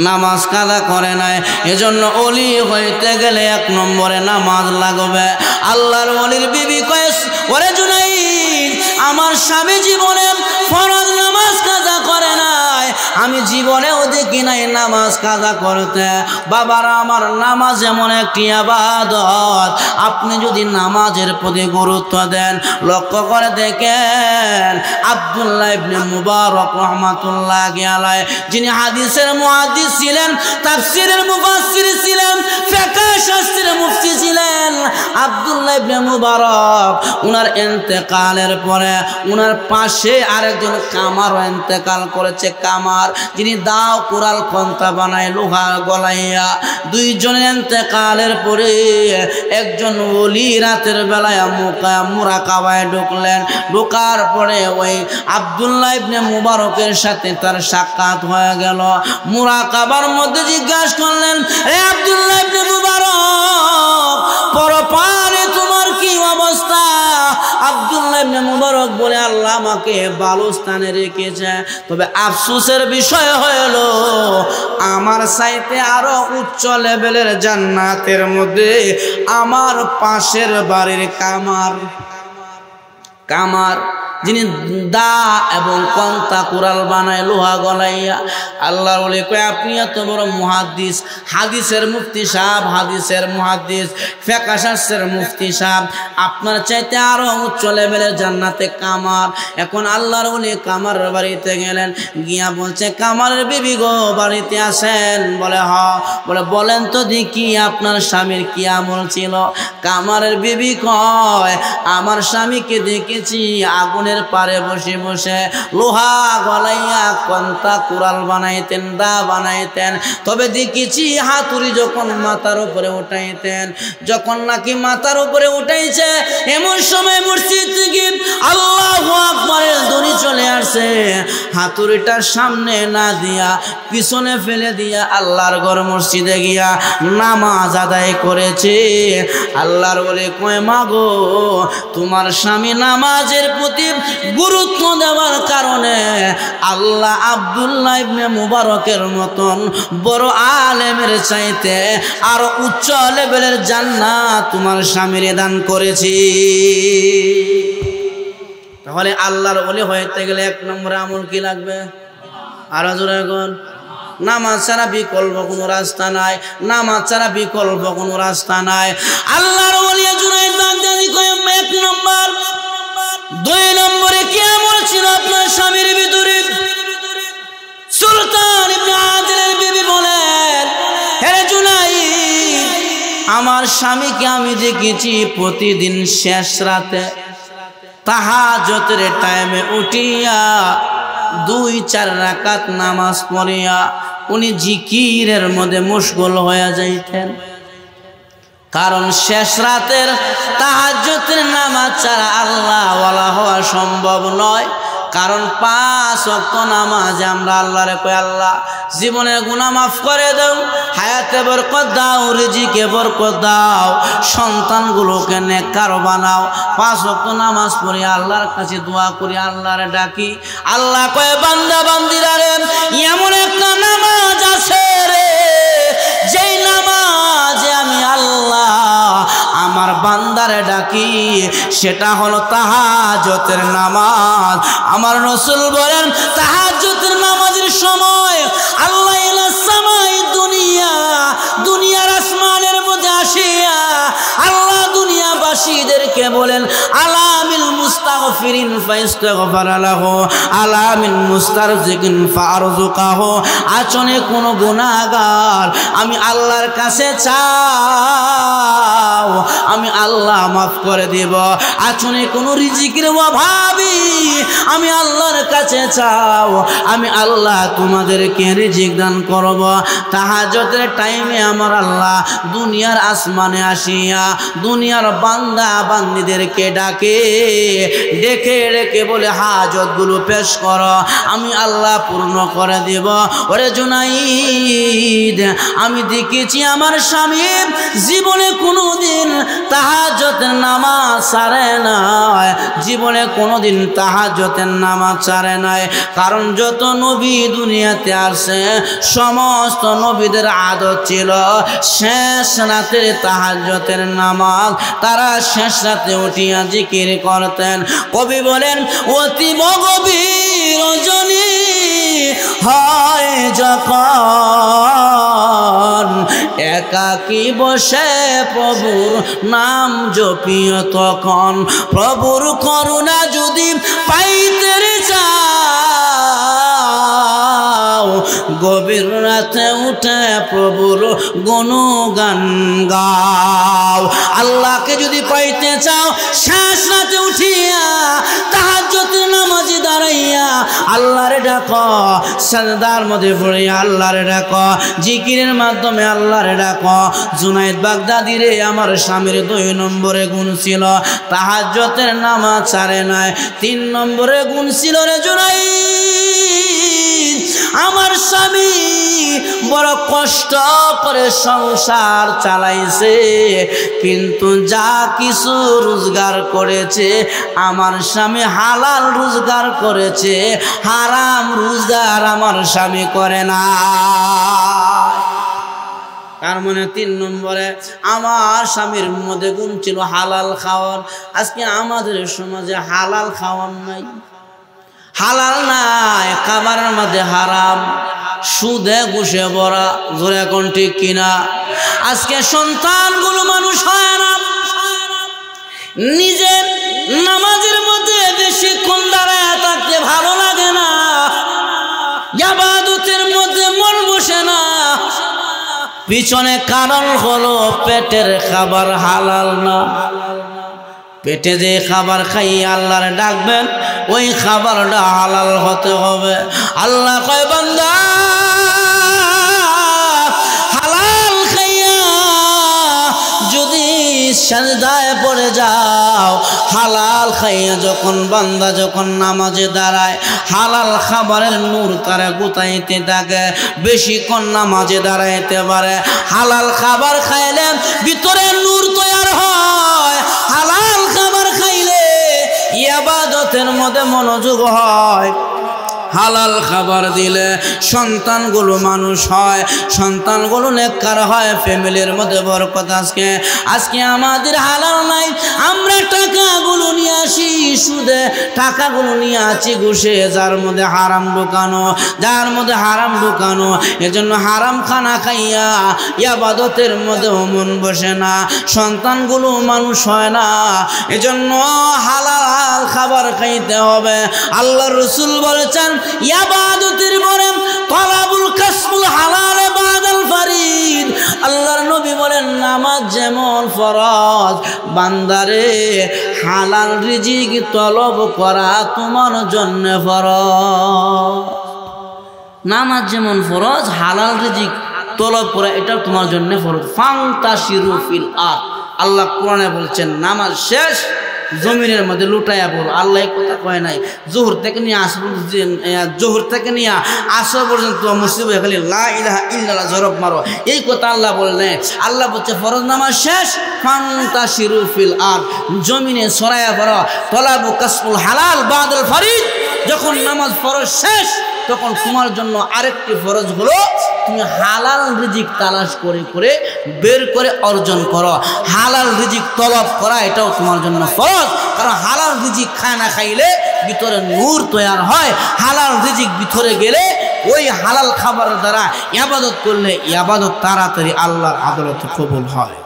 Speaker 1: নামাজ কাজা করে নাই, এজন্য ওলি হইতে গেলে 1 নম্বরে নামাজ লাগবে। আল্লাহর ওলির বিবি কয়, ওরে জুনাইদ, আমার স্বামী জীবনে ফরজ নামাজ কাজা করে নাই, আমি জীবনেও দেখি নাই নামাজ কাজা করতে। বাবারা আমার, নামাজ এমন একটি ইবাদত, আপনি যদি নামাজের প্রতি গুরুত্ব দেন, লক্ষ্য করে দেখেন আব্দুল্লাহ ইবনে মুবারক রহমাতুল্লাহি আলাইহি, যিনি হাদিসের মুহাদ্দিস ছিলেন, তাফসীরের মুফাসসির ছিলেন, ফিকহ শাস্ত্রের মুফতি ছিলেন, আব্দুল্লাহ ইবনে মুবারক উনার ইন্তেকালের পরে উনার পাশে আরেকজন কামারও ইন্তেকাল করেছে। কামার, যিনি দাও কুরাল কন্তা বানায় লোহা গলাইয়া। 2 জনের ইন্তেকালের পরে একজন ওলি রাতের বেলায় মুরাকাবায় ঢুকলেন। ঢোকার পরে ওই আব্দুল্লাহ ইবনে মুবারকের সাথে তার সাক্ষাৎ হয়ে গেল। মুরাকাবার মধ্যে জিজ্ঞাসা করলেন, রে আব্দুল্লাহ ইবনে মুবারক, পরপারে তোমার কি অবস্থা? আব্দুল্লাহ ইবনে মুবারক বলে, আল্লাহ আমাকে ভালো স্থানে রেখেছে, তবে আফসোসের বিষয় হলো আমার চাইতে আরো উচ্চ লেভেলের জান্নাতের মধ্যে আমার পাশের বাড়ির কামার যিনি দা এবং কন্তা কুরাল বানায় লোহা গলাইয়া। আল্লাহর ওলি কয়, আপনি এত বড় মুহাদ্দিস, হাদিসের মুফতি সাহেব, হাদিসের মুহাদ্দিস, ফিকহ শাস্ত্রের মুফতি সাহেব, আপনার চাইতে আরো উচ্চ লেভেলের জান্নাতে কামার। এখন আল্লাহর ওলি কামারের বাড়িতে গেলেন, গিয়া বলছে, কামারের বিবি গো, বাড়িতে আসেন? বলে হ। বলে, বলেন তো দেখি আপনার স্বামীর কি আমল ছিল? কামারের বিবি কয়, আমার স্বামীকে দেখেছি আগুনের নদীর পারে বসে বসে লোহা গলাইয়া কন্তা কুড়াল বানাইতেন, দা বানাইতেন। তবে দেখেছি হাতুড়ি যখন মাথার উপরে উঠাইতেন, যখন নাকি মাথার উপরে উঠাইছে এমন সময় মসজিদ থেকে আল্লাহু আকবারের ধ্বনি চলে আসছে। হাতুড়িটার সামনে না দিয়া পিছনে ফেলে দিয়া আল্লাহর ঘর মসজিদে গিয়া নামাজ আদায় করেছে। আল্লাহর বলে কয় মাগো, তোমার স্বামী নামাজের প্রতি গুরুত্ব দেওয়ার কারণে আল্লাহ আব্দুল্লাহ ইবনে মুবারকের মতন বড় আলেমের চাইতে আরো উচ্চ লেভেলের জান্নাত তোমার স্বামীর দান করেছি। তাহলে আল্লাহর ওলি হইতে গেলে এক নম্বর আমল কি লাগবে? আরো জোরে এখন, নামাজ ছাড়া বিকল্প কোনো রাস্তা নাই, নামাজ ছাড়া বিকল্প কোনো রাস্তা নাই। আল্লাহর ওলি জুনায়েদ বাগদাদি কয় এক নম্বর। দুই নম্বরে কি আমল ছিল আপনার স্বামীর ভিতরে? সুলতান ইবনে আদিলের বিবি বলেন, হে জুনায়েদ, আমার স্বামীকে আমি দেখেছি প্রতিদিন শেষ রাতে তাহাজ্জুদের টাইমে উঠিয়া 2-4 রাকাত নামাজ পড়িয়া উনি জিকিরের মধ্যে মশগুল হয়ে যাইতেন। কারণ শেষ রাতের তাহাজ্জুদের নামাজ ছাড়া আল্লাহ ওয়ালা হওয়া সম্ভব নয়। কারণ 5 ওয়াক্ত নামাজ আমরা আল্লাহরে কই, আল্লাহ জীবনের গুনাহ মাফ করে দাও, হায়াতে বরকত দাও, রিজিকে বরকত দাও, সন্তানগুলোকে নেককার বানাও। 5 ওয়াক্ত নামাজ পড়ি আল্লাহর কাছে দোয়া করি, আল্লাহরে ডাকি। আল্লাহ কয় বান্দা বান্দিরা রে, এমন একটা নামাজ আছে রে, যেই নামাজে আমি আল্লাহ আমার বান্দারে ডাকি, সেটা হলো তাহাজ্জুদের নামাজ। আমার রাসূল বলেন, তাহাজ্জুদের নামাজের সময় আল্লাহ ইলা সামাই দুনিয়ার আসমানের মধ্যে আসিয়া আল্লাহ দুনিয়াবাসীদেরকে বলেন, আলামিল মুস্তাগফিরিন ফাইস্তাগফার লাহু, আলামিল মুস্তারজিকিন ফারযুকাহু। আচনে কোনো গুনাহগার আমি আল্লাহর কাছে চাও, আমি আল্লাহ মাফ করে দেব। আচনে কোনো রিজিকের অভাবী আমি আল্লাহর কাছে চাও, আমি আল্লাহ তোমাদেরকে রিজিক দান করব। তাহাজ্জুদের টাইমে আমার আল্লাহ দুনিয়ার আসমানে আসিয়া দুনিয়ার বান্দা বান্দীদেরকে ডাকে, ডেকে ডেকে বলে হাজতগুলো পেশ করো, আমি আল্লাহ পূর্ণ করে দেব। ওরে জুনাইদ, আমি দেখেছি আমার স্বামী জীবনে কোনোদিন তাহাজ্জুদের নামাজ ছাড়ে নাই, জীবনে কোনোদিন তাহাজ্জুদের নামাজ ছাড়ে নাই। কারণ যত নবী দুনিয়াতে আসে সমস্ত নবীদের আদত ছিল শেষ রাতের তাহাজ্জুদের নামাজ তারা শেষ রাতে উঠিয়া জিকির করতেন। কবি বলেন, অতীব গভীর রজনী হয় যখন একাকী বসে প্রভুর নাম জপিও তখন, প্রভুর করুণা যদি পাইতে চাও গভীর রাতে উঠে প্রভুর গুণগান গাও। আল্লাহকে যদি পাইতে চাও শেষ রাতে উঠিয়া তাহাজ্জুদের নামাজে দাঁড়াইয়া আল্লাহরে ডাকো, সাজদার মধ্যে পড়িয়া আল্লাহরে ডাকো, জিকিরের মাধ্যমে আল্লাহরে ডাকো। জুনায়েদ বাগদাদি রে, আমার স্বামীর 2 নম্বরে গুণ ছিল তাহাজ্জুদের নামাজ ছাড়ে নাই। 3 নম্বরে গুণ ছিল রে জুনায়েদ, আমার স্বামী বড় কষ্ট করে সংসার চালাইছে, কিন্তু যা কিছু রোজগার করেছে আমার স্বামী হালাল রোজগার করেছে, হারাম রোজগার আমার স্বামী করে না। তার মানে 3 নম্বরে আমার স্বামীর মধ্যে গুণ ছিল হালাল খাওয়ার। আজকে আমাদের সমাজে হালাল খাওয়ার নাই, হালাল নাই, খাবারের মধ্যে হারাম, সুদে ঘুষে ভরা। জোরে এখন ঠিক কিনা? আজকে সন্তানগুলো মানুষ হয় না, নিজের নামাজের মধ্যে বেশিক্ষণ দাঁড়ায় থাকতে ভালো লাগে না, ইবাদতের মধ্যে মন বসে না, পিছনে কারণ হলো পেটের খাবার হালাল না। পেটে যে খাবার খাইয়ে আল্লাহর ডাকবেন ওই খাবারটা হালাল হতে হবে। আল্লাহ কয় বান্দা হালাল খাইয়া যদি সাজদায় পড়ে যাও, হালাল খাইয়া যখন বান্দা যখন নামাজে দাঁড়ায় হালাল খাবারের নূর তারা গুতাইতে থাকে, বেশিক্ষণ নামাজে দাঁড়াইতে পারে। হালাল খাবার খাইলে ভিতরে নূর তৈরি হয়, হালাল খাবার খাইলে ইবাদতের মধ্যে মনোযোগ হয়। হালাল খাবার দিলে সন্তানগুলো মানুষ হয়, সন্তানগুলো নেককার হয়, ফ্যামিলির মধ্যে বরকত। আজকে আমাদের হালাল নাই, আমরা টাকাগুলো নিয়ে আসি সুদে, টাকাগুলো নিয়ে আসি ঘুষে, যার মধ্যে হারাম ঢুকানো, যার মধ্যে হারাম ঢুকানো। এজন্য হারাম খানা খাইয়া ইবাদতের মধ্যেও মন বসে না, সন্তানগুলো মানুষ হয় না। এজন্য হালাল খাবার খাইতে হবে। আল্লাহ রাসূল বলেছেন ইবাদতের পরে তলাবুল কাসবুল হালাল বাদাল ফরিদ। আল্লাহর নবী বলেন নামাজ যেমন ফরজ, বান্দারে হালাল রিজিক তলব করা তোমার জন্য ফরজ। নামাজ যেমন ফরজ, হালাল রিজিক তলব করা এটা তোমার জন্য ফরজ। ফান্তাশিরু ফিল আরদ, আল্লাহ কোরআনে বলছেন নামাজ শেষ জমিনের মধ্যে লুটাইয়া পড়ো। আল্লাহ কথা কয় নাই জোহর থেকে নিয়ে আসর পর্যন্ত মুসিবত খালি লা ইলাহা ইল্লাল্লাহ জরব মারো, এই কথা আল্লাহ বললেন। আল্লাহ বলছে ফরজ নামাজ শেষ, ফান্তাশিরু ফিল আরদ, জমিনে ছড়াইয়া পড়ো। তলাবু কাসবুল হালাল বাদাল ফরিদ, যখন নামাজ ফরজ শেষ তখন তোমার জন্য আরেকটি ফরজ হলো তুমি হালাল রিজিক তালাশ করে করে বের করে অর্জন করো। হালাল রিজিক তলব করা এটাও তোমার জন্য ফরজ, কারণ হালাল রিজিক খায় না খাইলে ভিতরে নূর তৈরি হয়। হালাল রিজিক ভিতরে গেলে ওই হালাল খাবার দ্বারা ইবাদত করলে ইবাদত তাড়াতাড়ি আল্লাহর আদালতে কবুল হয়।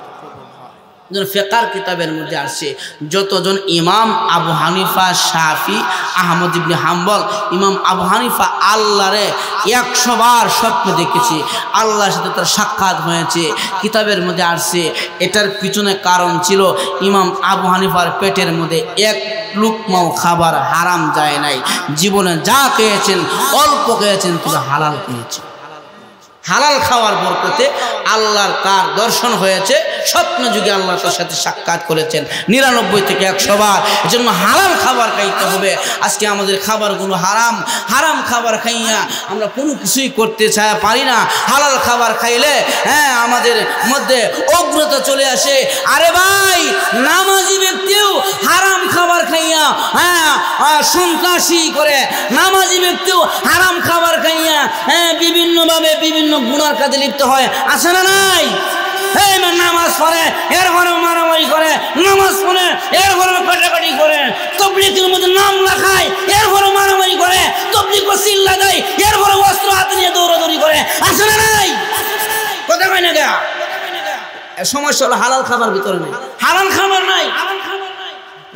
Speaker 1: ফিকহ কিতাবের মধ্যে আসছে যতজন ইমাম আবু হানিফা, শাফি, আহমদ ইবনে হাম্বল, ইমাম আবু হানিফা আল্লাহরে 100 বার স্বপ্নে দেখেছে, আল্লাহর সাথে তার সাক্ষাৎ হয়েছে। কিতাবের মধ্যে আসছে এটার পিছনে কারণ ছিল ইমাম আবু হানিফার পেটের মধ্যে এক লুকমাও খাবার হারাম যায় নাই। জীবনে যা খেয়েছেন অল্প খেয়েছেন, তবে হালাল খেয়েছেন। হালাল খাওয়ার বরকতে আল্লাহর তার দর্শন হয়েছে, স্বপ্ন যুগে আল্লাহ তার সাথে সাক্ষাৎ করেছেন 99 থেকে 100 বার। এজন্য হালাল খাবার খাইতে হবে। আজকে আমাদের খাবারগুলো হারাম, হারাম খাবার খাইয়া আমরা কোনো কিছুই করতে পারি না। হালাল খাবার খাইলে আমাদের মধ্যে অগ্রতা চলে আসে। আরে ভাই, নামাজি ব্যক্তিও হারাম খাবার খাইয়া সন্ত্রাসী করে, নামাজি ব্যক্তিও হারাম খাবার খাইয়া বিভিন্নভাবে বিভিন্ন গুনার কাজে লিপ্ত হয়, আছে না নাই? নামাজ পড়ে এর ঘরে মারামারি করে, নামাজ পড়ে এর ঘরে কাটাকাটি করে, তবলিগের মধ্যে নাম লেখায় এর ঘরে মারামারি করে, তবলিগ চিল্লা দেয় এর ঘরে অস্ত্র হাতে নিয়ে দৌড়াদৌড়ি করে, আছে না নাই? কথা কয় না গা? সমস্যা হলো হালাল খাবার ভিতরে নেই, হালাল খাবার নাই।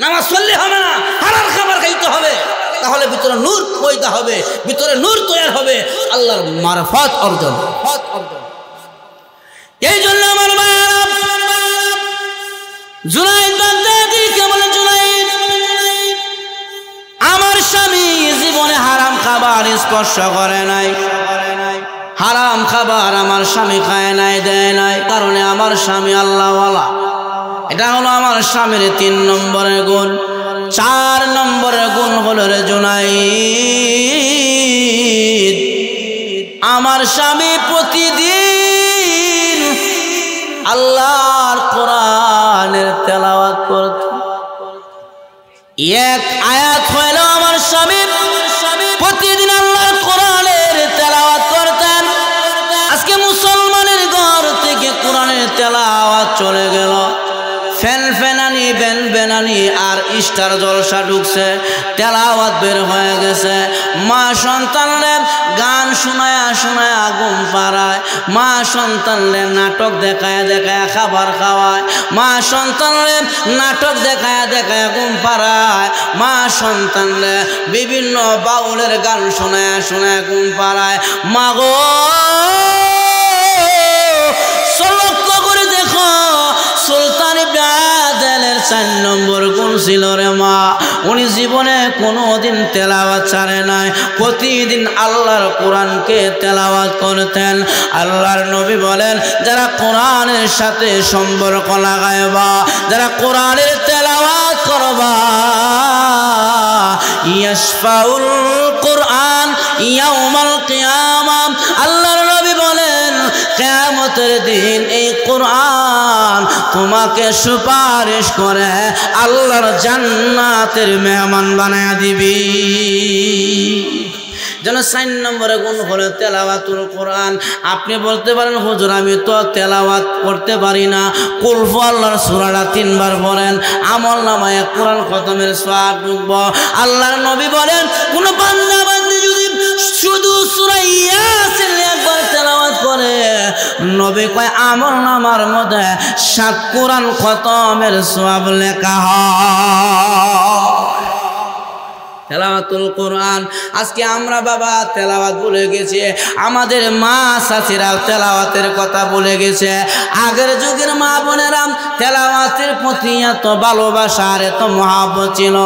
Speaker 1: নামাজ পড়লে হবে না, হালাল খাবার খাইতে হবে, তাহলে ভিতরে নূর পয়দা হবে, ভিতরে নূর তৈরি হবে, আল্লাহর মারফত অর্জন। এই জন্য আমার মায়েরা জুনাইদ বাগদাদীকে বলে, জুনাইদ, আমার স্বামী জীবনে হারাম খাবার স্পর্শ করে নাই, হারাম খাবার আমার স্বামী খায় নাই, দেয় নাই, কারণে আমার স্বামী আল্লাহওয়ালা। এটা হলো আমার স্বামীর 3 নম্বরের গুণ। 4 নম্বরের গুণ হলো রে জুনাইদ, আমার স্বামী প্রতিদিন আল্লাহর কোরআনের তেলাওয়াত করত। এক আয়াত হইল আমার স্বামী প্রতিদিন আল্লাহর কোরআনের তেলাওয়াত করতেন। আজকে মুসলমানের ঘর থেকে কোরআনের তেলাওয়াত চলে গেল, ফ্যান ফ্যানানি বেন বেনানি আর স্টার জলসা ঢুকছে, তেলাওয়াত বের হয়ে গেছে। মা সন্তানদের গান শোনায়া শোনায়া ঘুম পাড়ায়, মা সন্তানদের নাটক দেখায় দেখায় খাবার খাওয়ায়, মা সন্তানদের নাটক দেখায় দেখায় ঘুম পাড়ায়, মা সন্তানদের বিভিন্ন বাউলের গান শোনায়া শোনায়া ঘুম পাড়ায়। মা গো, লক্ষ্য করে দেখো, সুলতান ইবনে আদেলের 4 নম্বর গুণ ছিল রে মা, উনি জীবনে কোনোদিন তেলাওয়াত ছাড়ে নাই, প্রতিদিন আল্লাহর কোরআনকে তেলাওয়াত করতেন। আল্লাহর নবী বলেন, যারা কোরআনের সাথে সম্পর্ক লাগাইবা, যারা কোরআনের তেলাওয়াত করবা, ইয়াশফাউল কোরআন ইয়াউমাল কিয়ামা, আল্লাহর নবী বলেন কিয়ামতের দিন এই কোরআন তোমাকে সুপারিশ করে আল্লাহর জান্নাতের মেহমান বানায়া দিবি। যেন 4 নম্বরে গুণ হলো তেলাওয়াতুল কোরআন। আপনি বলতে পারেন, হুজুর আমি তো তেলাওয়াত করতে পারি না, কুল হু আল্লাহর সূরাটা 3 বার পড়েন, আমলনামায় কোরআন খতমের সওয়াব ঢুকবো। আল্লাহর নবী বলেন, কোন বান্দা বান্দি যদি শুধু সূরা ইয়াসিন একবার তেলাওয়াত করে, নবী কয় আমলনামার মধ্যে 7 কোরআন খতমের সওয়াব লেখা হয়। তেলাওয়াতুল কোরআন। আজকে আমরা বাবা তেলাওয়াত ভুলে গেছি, আমাদের মা চাচিরা তেলাওয়াতের কথা ভুলে গেছে। আগের যুগের মা বোনেরা তেলাওয়াতের প্রতি এত ভালোবাসা আর এত মহব্বত ছিল।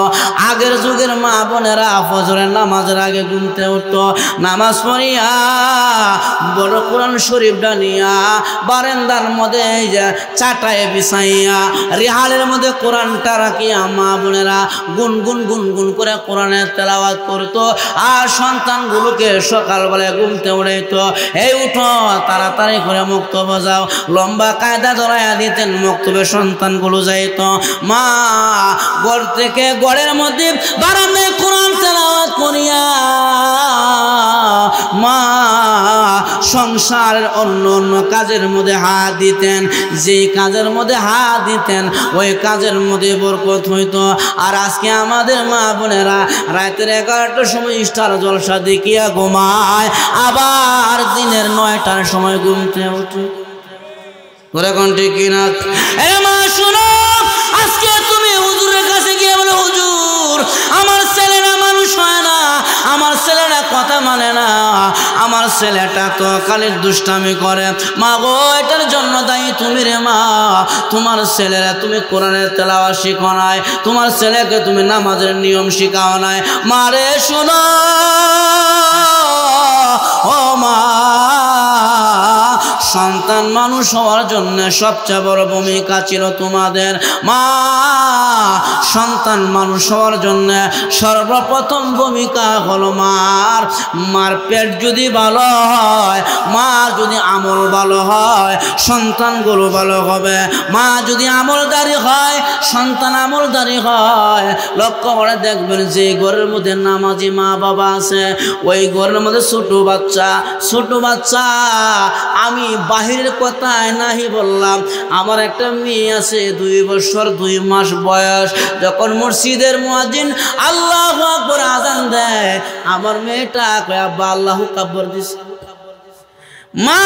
Speaker 1: আগের যুগের মা বোনেরা ফজরের নামাজের আগে ঘুমতে উঠতো, নামাজ পড়িয়া বড় কোরআন শরীফটা নিয়া বারান্দার মধ্যে চাটায় বিছাইয়া রিহালের মধ্যে কোরআনটা রাখিয়া মা বোনেরা গুনগুন গুনগুন করে কোরআন তেলাওয়াত করতো। আর সন্তানগুলোকে সকালবেলায় ঘুমতে উঠাইতো, এই উঠো তাড়াতাড়ি করে মুক্তব যাও, লম্বা কায়দা ধরাইয়া দিতেন, মুক্তবে সন্তানগুলো যাইত। মা ঘর থেকে ঘরের মধ্যে বারান্দায় কোরআন তেলাওয়াত করিয়া মা সংসারের অন্য অন্য কাজের মধ্যে হাত দিতেন, যে কাজের মধ্যে হাত দিতেন ওই কাজের মধ্যে বরকত হইতো। আর আজকে আমাদের মা বোনেরা রাতের 11টার সময় স্টার জলসা দেখিয়া ঘুমায়, আবার দিনের 9টার সময় ঘুমতে উঠে। ওরা কোন ঠিক কিনা? এ মা শোনো, আজকে তুমি হুজুরের কাছে গিয়ে বলো, হুজুর আমার ছেলেরা মানুষ হয় না, আমার ছেলেরা কথা মানে না, আমার ছেলেটা তো খালি দুষ্টামি করে। মা গো, এটার জন্য দায়ী তুমি রে মা। তোমার ছেলেরা তুমি কোরআনের তেলাওয়াত শিখাও নাই, তোমার ছেলেকে তুমি নামাজের নিয়ম শিখাও নাই। মারে শোনো ও মা, সন্তান মানুষ হওয়ার জন্য সবচেয়ে বড় ভূমিকা ছিল তোমাদের। মা সন্তান মানুষ হওয়ার জন্য সর্বপ্রথম ভূমিকা হলো মার। মার পেট যদি ভালো হয়, মা যদি আমল ভালো হয়, সন্তানগুলো ভালো হবে। মা যদি আমলদারি হয়, সন্তান আমলদারি হয়। লক্ষ্য করে দেখবেন, যে ঘরের মধ্যে নামাজি মা বাবা আছে, ওই ঘরের মধ্যে ছোট বাচ্চা, আমি বাহিরের কথায় নাহি বললাম, আমার একটা মেয়ে আছে 2 বছর 2 মাস বয়স। যখন মসজিদের মুয়াজ্জিন আল্লাহু আকবার আযান দেয়, আমার মেয়েটা কয় আব্বা আল্লাহু আকবার দিছে। মা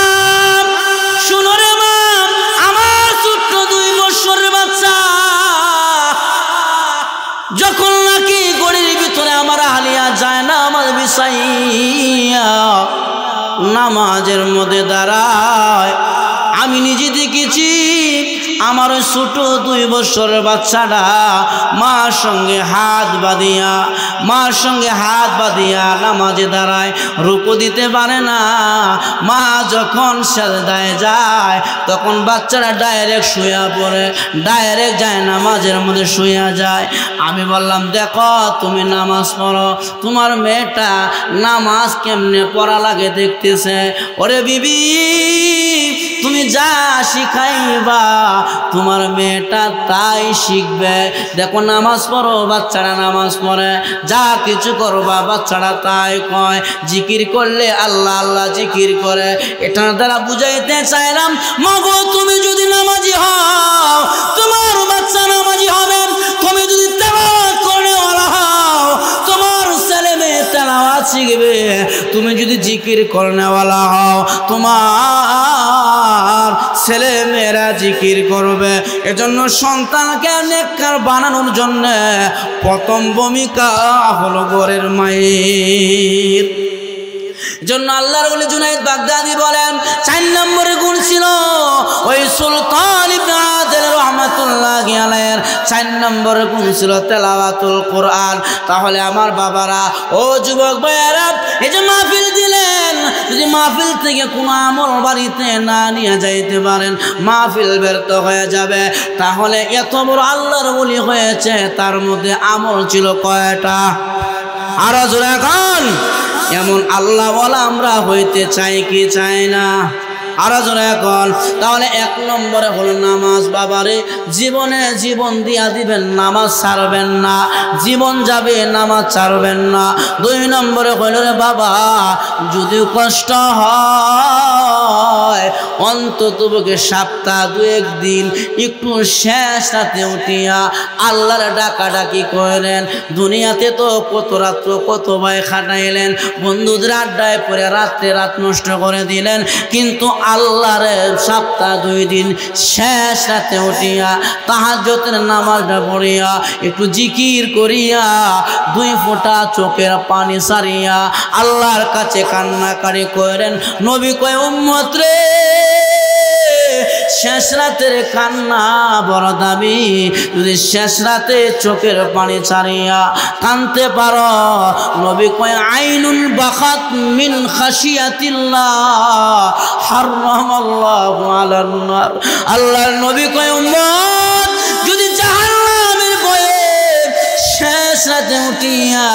Speaker 1: শুনো রে মা, আমার ছোট্ট 2 বছরের বাচ্চা যখন নাকি গড়ির ভিতরে আমার হালিয়া যায় না, আমার বিছাইয়া নামাজের মধ্যে দাঁড়ায়, আমি নিজে দেখেছি আমার ছোট 2 বছরের বাচ্চাটা মার সঙ্গে হাত বাঁধিয়া নামাজে দাঁড়ায়, রুকু দিতে পারে না। মা যখন সাজদায় যায়, তখন বাচ্চারা ডাইরেক্ট শুয়ে পড়ে, ডাইরেক্ট যায় নামাজের মধ্যে শুয়ে যায়। আমি বললাম, দেখো তুমি নামাজ পড়ো, তোমার মেয়েটা নামাজ কেমনে পড়া লাগে দেখতেছে। ওরে বিবি, তুমি যা শিখাইবা তোমার মেয়েটা তাই শিখবে। দেখো নামাজ পড়ো, বাচ্চারা নামাজ পড়ে, যা কিছু করবা বাচ্চারা তাই কয়। জিকির করলে আল্লাহ আল্লাহ জিকির করে। এটার দ্বারা বুঝাইতে চাইলাম, মগো তুমি যদি নামাজি হও, তোমার বাচ্চা নামাজি হবে। তুমি যদি তেলাওয়াত করেওয়ালা হও, তোমার ছেলে মেয়ে তেলাওয়াত শিখবে। তুমি যদি জিকির করেওয়ালা হও, তোমার ছেলে মেয়েরা জিকির করবে। এজন্য সন্তানকে নেককার বানানোর জন্য প্রথম ভূমিকা হলো ঘরের মায়ের। জন্য আল্লাহর ওলি জুনায়েদ বাগদাদি বলেন, 4 নম্বরে গুণ ছিল ওই সুলতান ইবনে আদিল রহমাতুল্লাহি আলাইহির 4 নম্বরে গুণ ছিল তেলাওয়াতুল কোরআন। তাহলে আমার বাবারা, ও যুবক ভাইয়েরা, এই যে মাহফিল দিলেন, যদি মাহফিল থেকে কোনো আমল বাড়িতে না নিয়ে যাইতে পারেন, মাহফিল ব্যর্থ হয়ে যাবে। তাহলে এত বড় আল্লাহর ওলি হয়েছে, তার মধ্যে আমল ছিল কয়টা? আরো জোরে এখন। এমন আল্লাহওয়ালা আমরা হইতে চাই কি চাই না? আরো জোরে এখন। তাহলে 1 নম্বরে হলো নামাজ। বাবারে, জীবনে জীবন দিয়া দিবেন, নামাজ ছাড়বেন না। জীবন যাবে, নামাজ ছাড়বেন না। 2 নম্বরে হইল রে বাবা, যদিও কষ্ট হয় অন্তত সপ্তাহ 2-1 দিন একটু শেষ রাতে উঠিয়া আল্লাহর ডাকাডাকি করেন। দুনিয়াতে তো কত রাত্র কত ভাই খাটাইলেন, বন্ধুদের আড্ডায় পরে রাত্রে রাত নষ্ট করে দিলেন, কিন্তু আল্লাহর সপ্তাহ 2 দিন শেষ রাতে উঠিয়া তাহাজ্জুদের নামাজটা পড়িয়া একটু জিকির করিয়া 2 ফোঁটা চোখের পানি সারিয়া আল্লাহর কাছে কান্নাকারি করেন। নবী কয়, উম্মত রে, শেষ রাতের কান্না বড় দামি। যদি শেষ রাতে চোখের পানি ছাড়িয়া কানতে পারো, নবী কয়, আইনুল বাকাত মিন খাশিয়াতিল্লাহ হারামাল্লাহু আলান নার। আল্লাহর নবী কয়, উম্মত, যদি জাহান্নামের ভয়ে শেষ রাতে উঠিয়া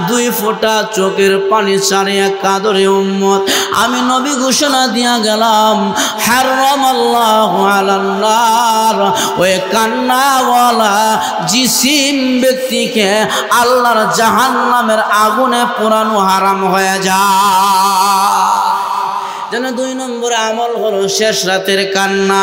Speaker 1: 2 ফোঁটা চোখের পানি ছাড়িয়া কাঁদরে উম্মত, আমি নবী ঘোষণা দিয়া গেলাম, হারামাল্লাহু আলান নার। ওই কান্নাওয়ালা জিসিম ব্যক্তিকে আল্লাহর জাহান্নামের আগুনে পোড়ানো হারাম হয়ে যায়। যেন 2 নম্বর আমল হলো শেষ রাতের কান্না।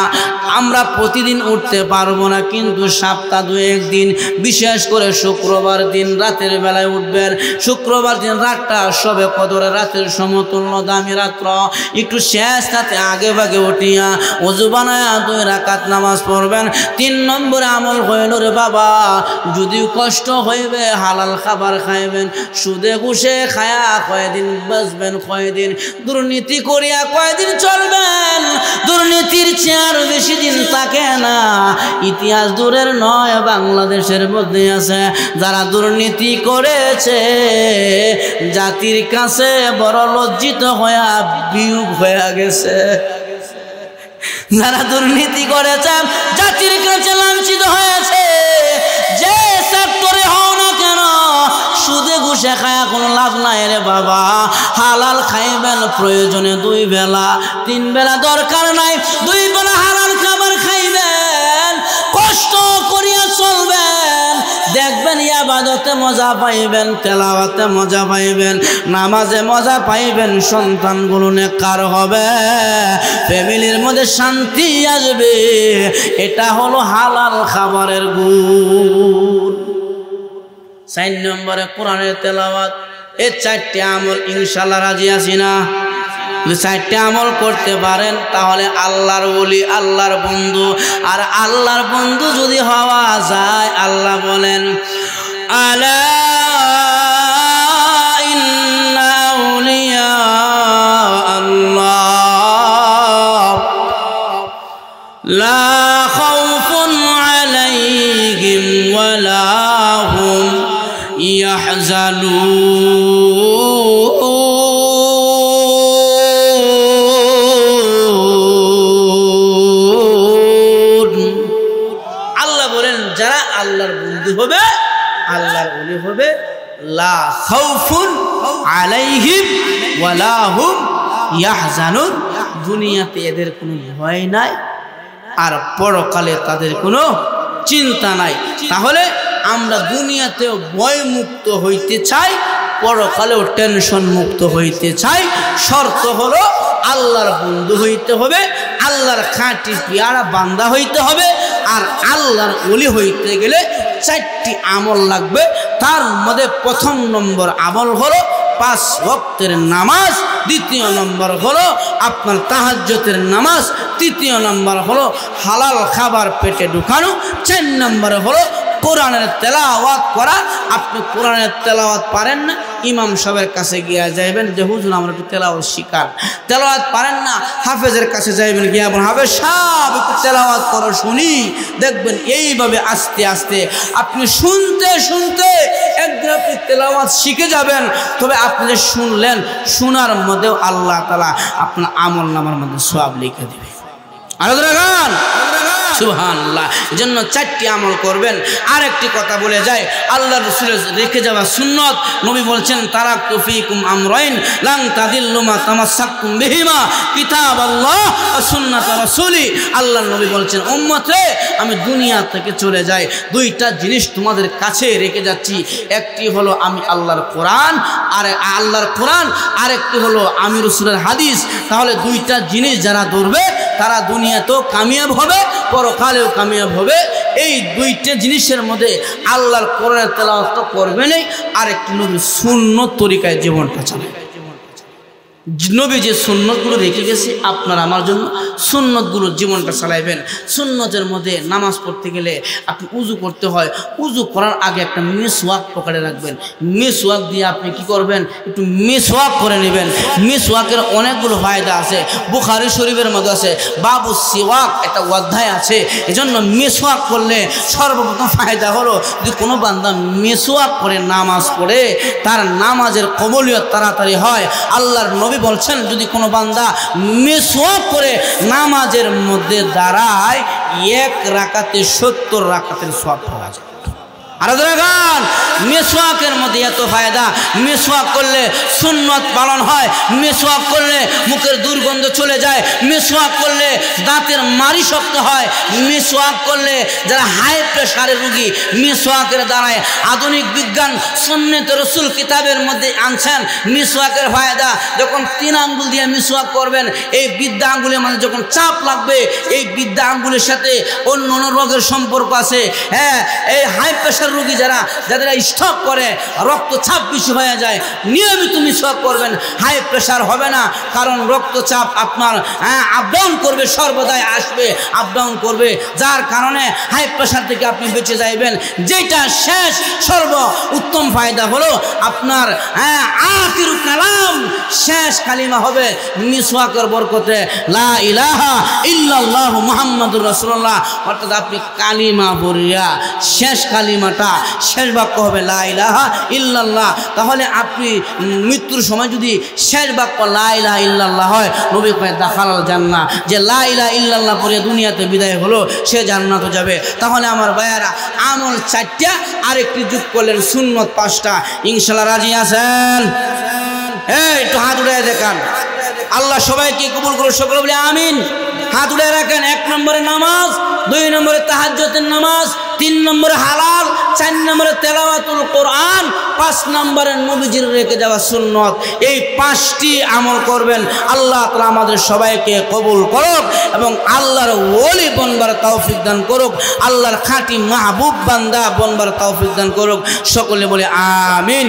Speaker 1: আমরা প্রতিদিন উঠতে পারবো না, কিন্তু সপ্তাহ 2-1 দিন, বিশেষ করে শুক্রবার দিন রাতের বেলায় উঠবেন। শুক্রবার দিন রাতটা সবে কদরে রাতের সমতুল্য দামি রাত্র, একটু শেষ রাতে আগে ভাগে উঠিয়া ওযু বানায়া 2 রাকাত নামাজ পড়বেন। 3 নম্বর আমল হইল রে বাবা, যদিও কষ্ট হইবে হালাল খাবার খাইবেন। সুদে ঘুষে খায়া কয়দিন বাঁচবেন, কয়দিন দুর্নীতি করিয়া কয়দিন চলবেন। দুর্নীতির চেয়ার বেশি দিন থাকে না। ইতিহাস দূরের নয়, বাংলাদেশের মধ্যে আছে যারা দুর্নীতি করেছে, জাতির কাছে বড় লজ্জিত হয়ে বিয়োগ হয়ে গেছে। যারা দুর্নীতি করেছে জাতির কাছে লাঞ্ছিত হয়েছে। যে সেক্টরে হও না কেন, সুদে ঘুষে খায়া কোনো লাভ নাই রে বাবা। হালাল খাইবেন, প্রয়োজনে 2 বেলা 3 বেলা দরকার নাই, 2 বেলা হালাল খাবার খাইবেন, কষ্ট করিয়া চলবেন। দেখবেন ইবাদতে মজা পাইবেন, তেলাওয়াতে মজা পাইবেন, নামাজে মজা পাইবেন, সন্তানগুলো নেককার হবে, ফ্যামিলির মধ্যে শান্তি আসবে। এটা হলো হালাল খাবারের গুণ। 4 নম্বরে কোরআনের তেলাওয়াত। এই 4টি আমল ইনশাআল্লাহ রাজি আছি না? যদি 4টি আমল করতে পারেন তাহলে আল্লাহর ওলি, আল্লাহর বন্ধু। আর আল্লাহর বন্ধু যদি হওয়া যায়, আল্লাহ বলেন, আলা ইন্না আউলিয়া আল্লাহ লা খাউফুন আলাইহিম ওয়ালা হুম ইয়াহজানুন। আল্লাহ বলেন, যারা আল্লাহর বন্ধু হবে, আল্লাহর ওলি হবে, লা খাউফুন আলাইহিম ওয়ালা হুম ইয়াহজানুন। দুনিয়াতে এদের কোনো ভয় নাই, আর পরকালে তাদের কোনো চিন্তা নাই। তাহলে আমরা দুনিয়াতেও ভয় মুক্ত হইতে চাই, পরকালেও টেনশন মুক্ত হইতে চাই। শর্ত হলো আল্লাহর বন্ধু হইতে হবে, আল্লাহর খাঁটি পিয়ারা বান্দা হইতে হবে। আর আল্লাহর ওলি হইতে গেলে 4টি আমল লাগবে। তার মধ্যে 1 নম্বর আমল হলো 5 ওয়াক্তের নামাজ। 2 নম্বর হলো আপনার তাহাজ্জুদের নামাজ। 3 নম্বর হলো হালাল খাবার পেটে ঢুকানো। 4 নম্বর হলো কোরআনের তেলাওয়াত করা। আপনি কোরআনের তেলাওয়াত পারেন না, ইমাম সাহেবের কাছে গিয়া যাইবেন যে হুজুর আমরা একটু তেলাওয়াত শিখান। তেলাওয়াত পারেন না, হাফেজের কাছে যাইবেন গিয়া বলেন হাফেজ সাহেব একটু তেলাওয়াত করো শুনি। দেখবেন এইভাবে আস্তে আস্তে আপনি শুনতে শুনতে একদিন আপনি তেলাওয়াত শিখে যাবেন। তবে আপনি যে শুনলেন, শোনার মধ্যেও আল্লাহ তাআলা আপনার আমল নামার মধ্যে সওয়াব লিখে দিবে। আল্লাহ সুবহানাল্লাহ। এজন্য 4টি আমল করবেন। আর একটি কথা বলে যায়, আল্লাহ রাসূলের রেখে যাওয়া সুন্নত। নবী বলছেন তারাকতু ফীকুম আমরাইন লান তাদিল্লু মা তামাসসাকতুম বিহিমা কিতাবাল্লাহ ওয়া সুন্নাত রাসূলি। আল্লাহর নবী বলছেন উম্মতে আমি দুনিয়া থেকে চলে যাই, 2টা জিনিস তোমাদের কাছে রেখে যাচ্ছি। একটি হলো আমি আল্লাহর কোরআন, আর একটি হলো আমি রাসূলের হাদিস। তাহলে 2টা জিনিস যারা ধরবে তারা দুনিয়াতেও কামিয়াব হবে, পরকালেও কামিয়াব হবে। এই 2টা জিনিসের মধ্যে আল্লাহর কোরআনের তেলাওয়াত তো করবেনই, আর একটি নবীর সুন্নত তরিকায় জীবনটা চালাবে। নবী যে সুন্নতগুলো রেখে গেছে আপনার আমার জন্য, সুন্নতগুলোর জীবনটা চালাইবেন। সুন্নতের মধ্যে নামাজ পড়তে গেলে আপনি উজু করতে হয়, উজু করার আগে একটা মিসওয়াক পকেটে রাখবেন। মিসওয়াক দিয়ে আপনি কি করবেন, একটু মিসওয়াক করে নেবেন। মিসওয়াকের অনেকগুলো ফায়দা আছে, বুখারী শরীফের মধ্যে আছে, বাবু সিওয়াক একটা অধ্যায় আছে। এজন্য মিসওয়াক করলে সর্বপ্রথম ফায়দা হলো, যদি কোনো বান্দা মিসওয়াক করে নামাজ পড়ে তার নামাজের কবুলিয়ত তাড়াতাড়ি হয়। আল্লাহর নবী বলছেন যদি কোনো বান্দা মিসওয়াক করে নামাজের মধ্যে দাঁড়ায় 1 রাকাতে 70 রাকাতের সওয়াব পাওয়া যায়। আর দেখেন মিসওয়াকের মধ্যে এত ফায়দা। মিসওয়াক করলে সুন্নত পালন হয়, মিসওয়াক করলে মুখের দুর্গন্ধ চলে যায়, মিসওয়াক করলে দাঁতের মাড়ি শক্ত হয়, মিসওয়াক করলে যারা হাই প্রেশারের রোগী মিসওয়াকের দ্বারায় আধুনিক বিজ্ঞান সুন্নাত রাসূল কিতাবের মধ্যে আনছেন মিসওয়াকের ফায়দা। যখন 3 আঙ্গুল দিয়ে মিসওয়াক করবেন, এই বৃদ্ধা আঙ্গুলের মধ্যে যখন চাপ লাগবে, এই বৃদ্ধা আঙ্গুলের সাথে অন্য রোগের সম্পর্ক আছে। হ্যাঁ, এই হাই প্রেশার রোগী যাদের স্ট্রোক করে, রক্তচাপ বেশি হয়ে যায়, নিয়মিত মিসওয়াক করবেন, হাই প্রেশার হবে না। কারণ রক্তচাপ আপনার আপ ডাউন করবে, সর্বদাই আসবে, আপ ডাউন করবে, যার কারণে হাই প্রেশার থেকে আপনি বেঁচে যাইবেন। যেটা শেষ সর্ব উত্তম ফায়দা হলো আপনার আখিরু কালাম, শেষ কালিমা হবে মিসওয়াকের বরকতে লা ইলাহা ইল্লাল্লাহ মুহাম্মাদুর রাসূলুল্লাহ। অর্থাৎ আপনি কালিমা বলিয়া শেষ কালিমাটা, শেষ বাক্য হবে লা ইলাহা ইল্লাল্লাহ। তাহলে আপনি মৃত্যুর সময় যদি শেষ বাক্য লা ইলাহা ইল্লাল্লাহ হয়, নবী কয় দাখালাল জান্নাহ, যে লা ইলাহা ইল্লাল্লাহ পড়ে দুনিয়াতে বিদায় হলো সে জান্নাতে যাবে। তাহলে আমার ভাইয়ারা আমল 4টা, আরেকটি যোগ করলেন সুন্নত 5টা। ইনশাআল্লাহ রাজি আছেন? একটু হাত উঠায় দেখান। আল্লাহ সবাইকে কবুল করুন, সকলে বলে আমিন। হাত উঠায় রাখেন। 1 নম্বরে নামাজ, 2 নম্বরে তাহাজ্জুদের নামাজ, 3 নম্বরে হালাল, 4 নম্বরে তেলাওয়াতুল কোরআন, 5 নম্বরে নবীজির রেখে যাওয়া সুন্নত। এই 5টি আমল করবেন। আল্লাহ তাআলা আমাদের সবাইকে কবুল করুক এবং আল্লাহর ওলি বনবার তৌফিক দান করুক, আল্লাহর খাঁটি মাহবুব বান্দা বনবার তৌফিক দান করুক। সকলে বলে আমিন।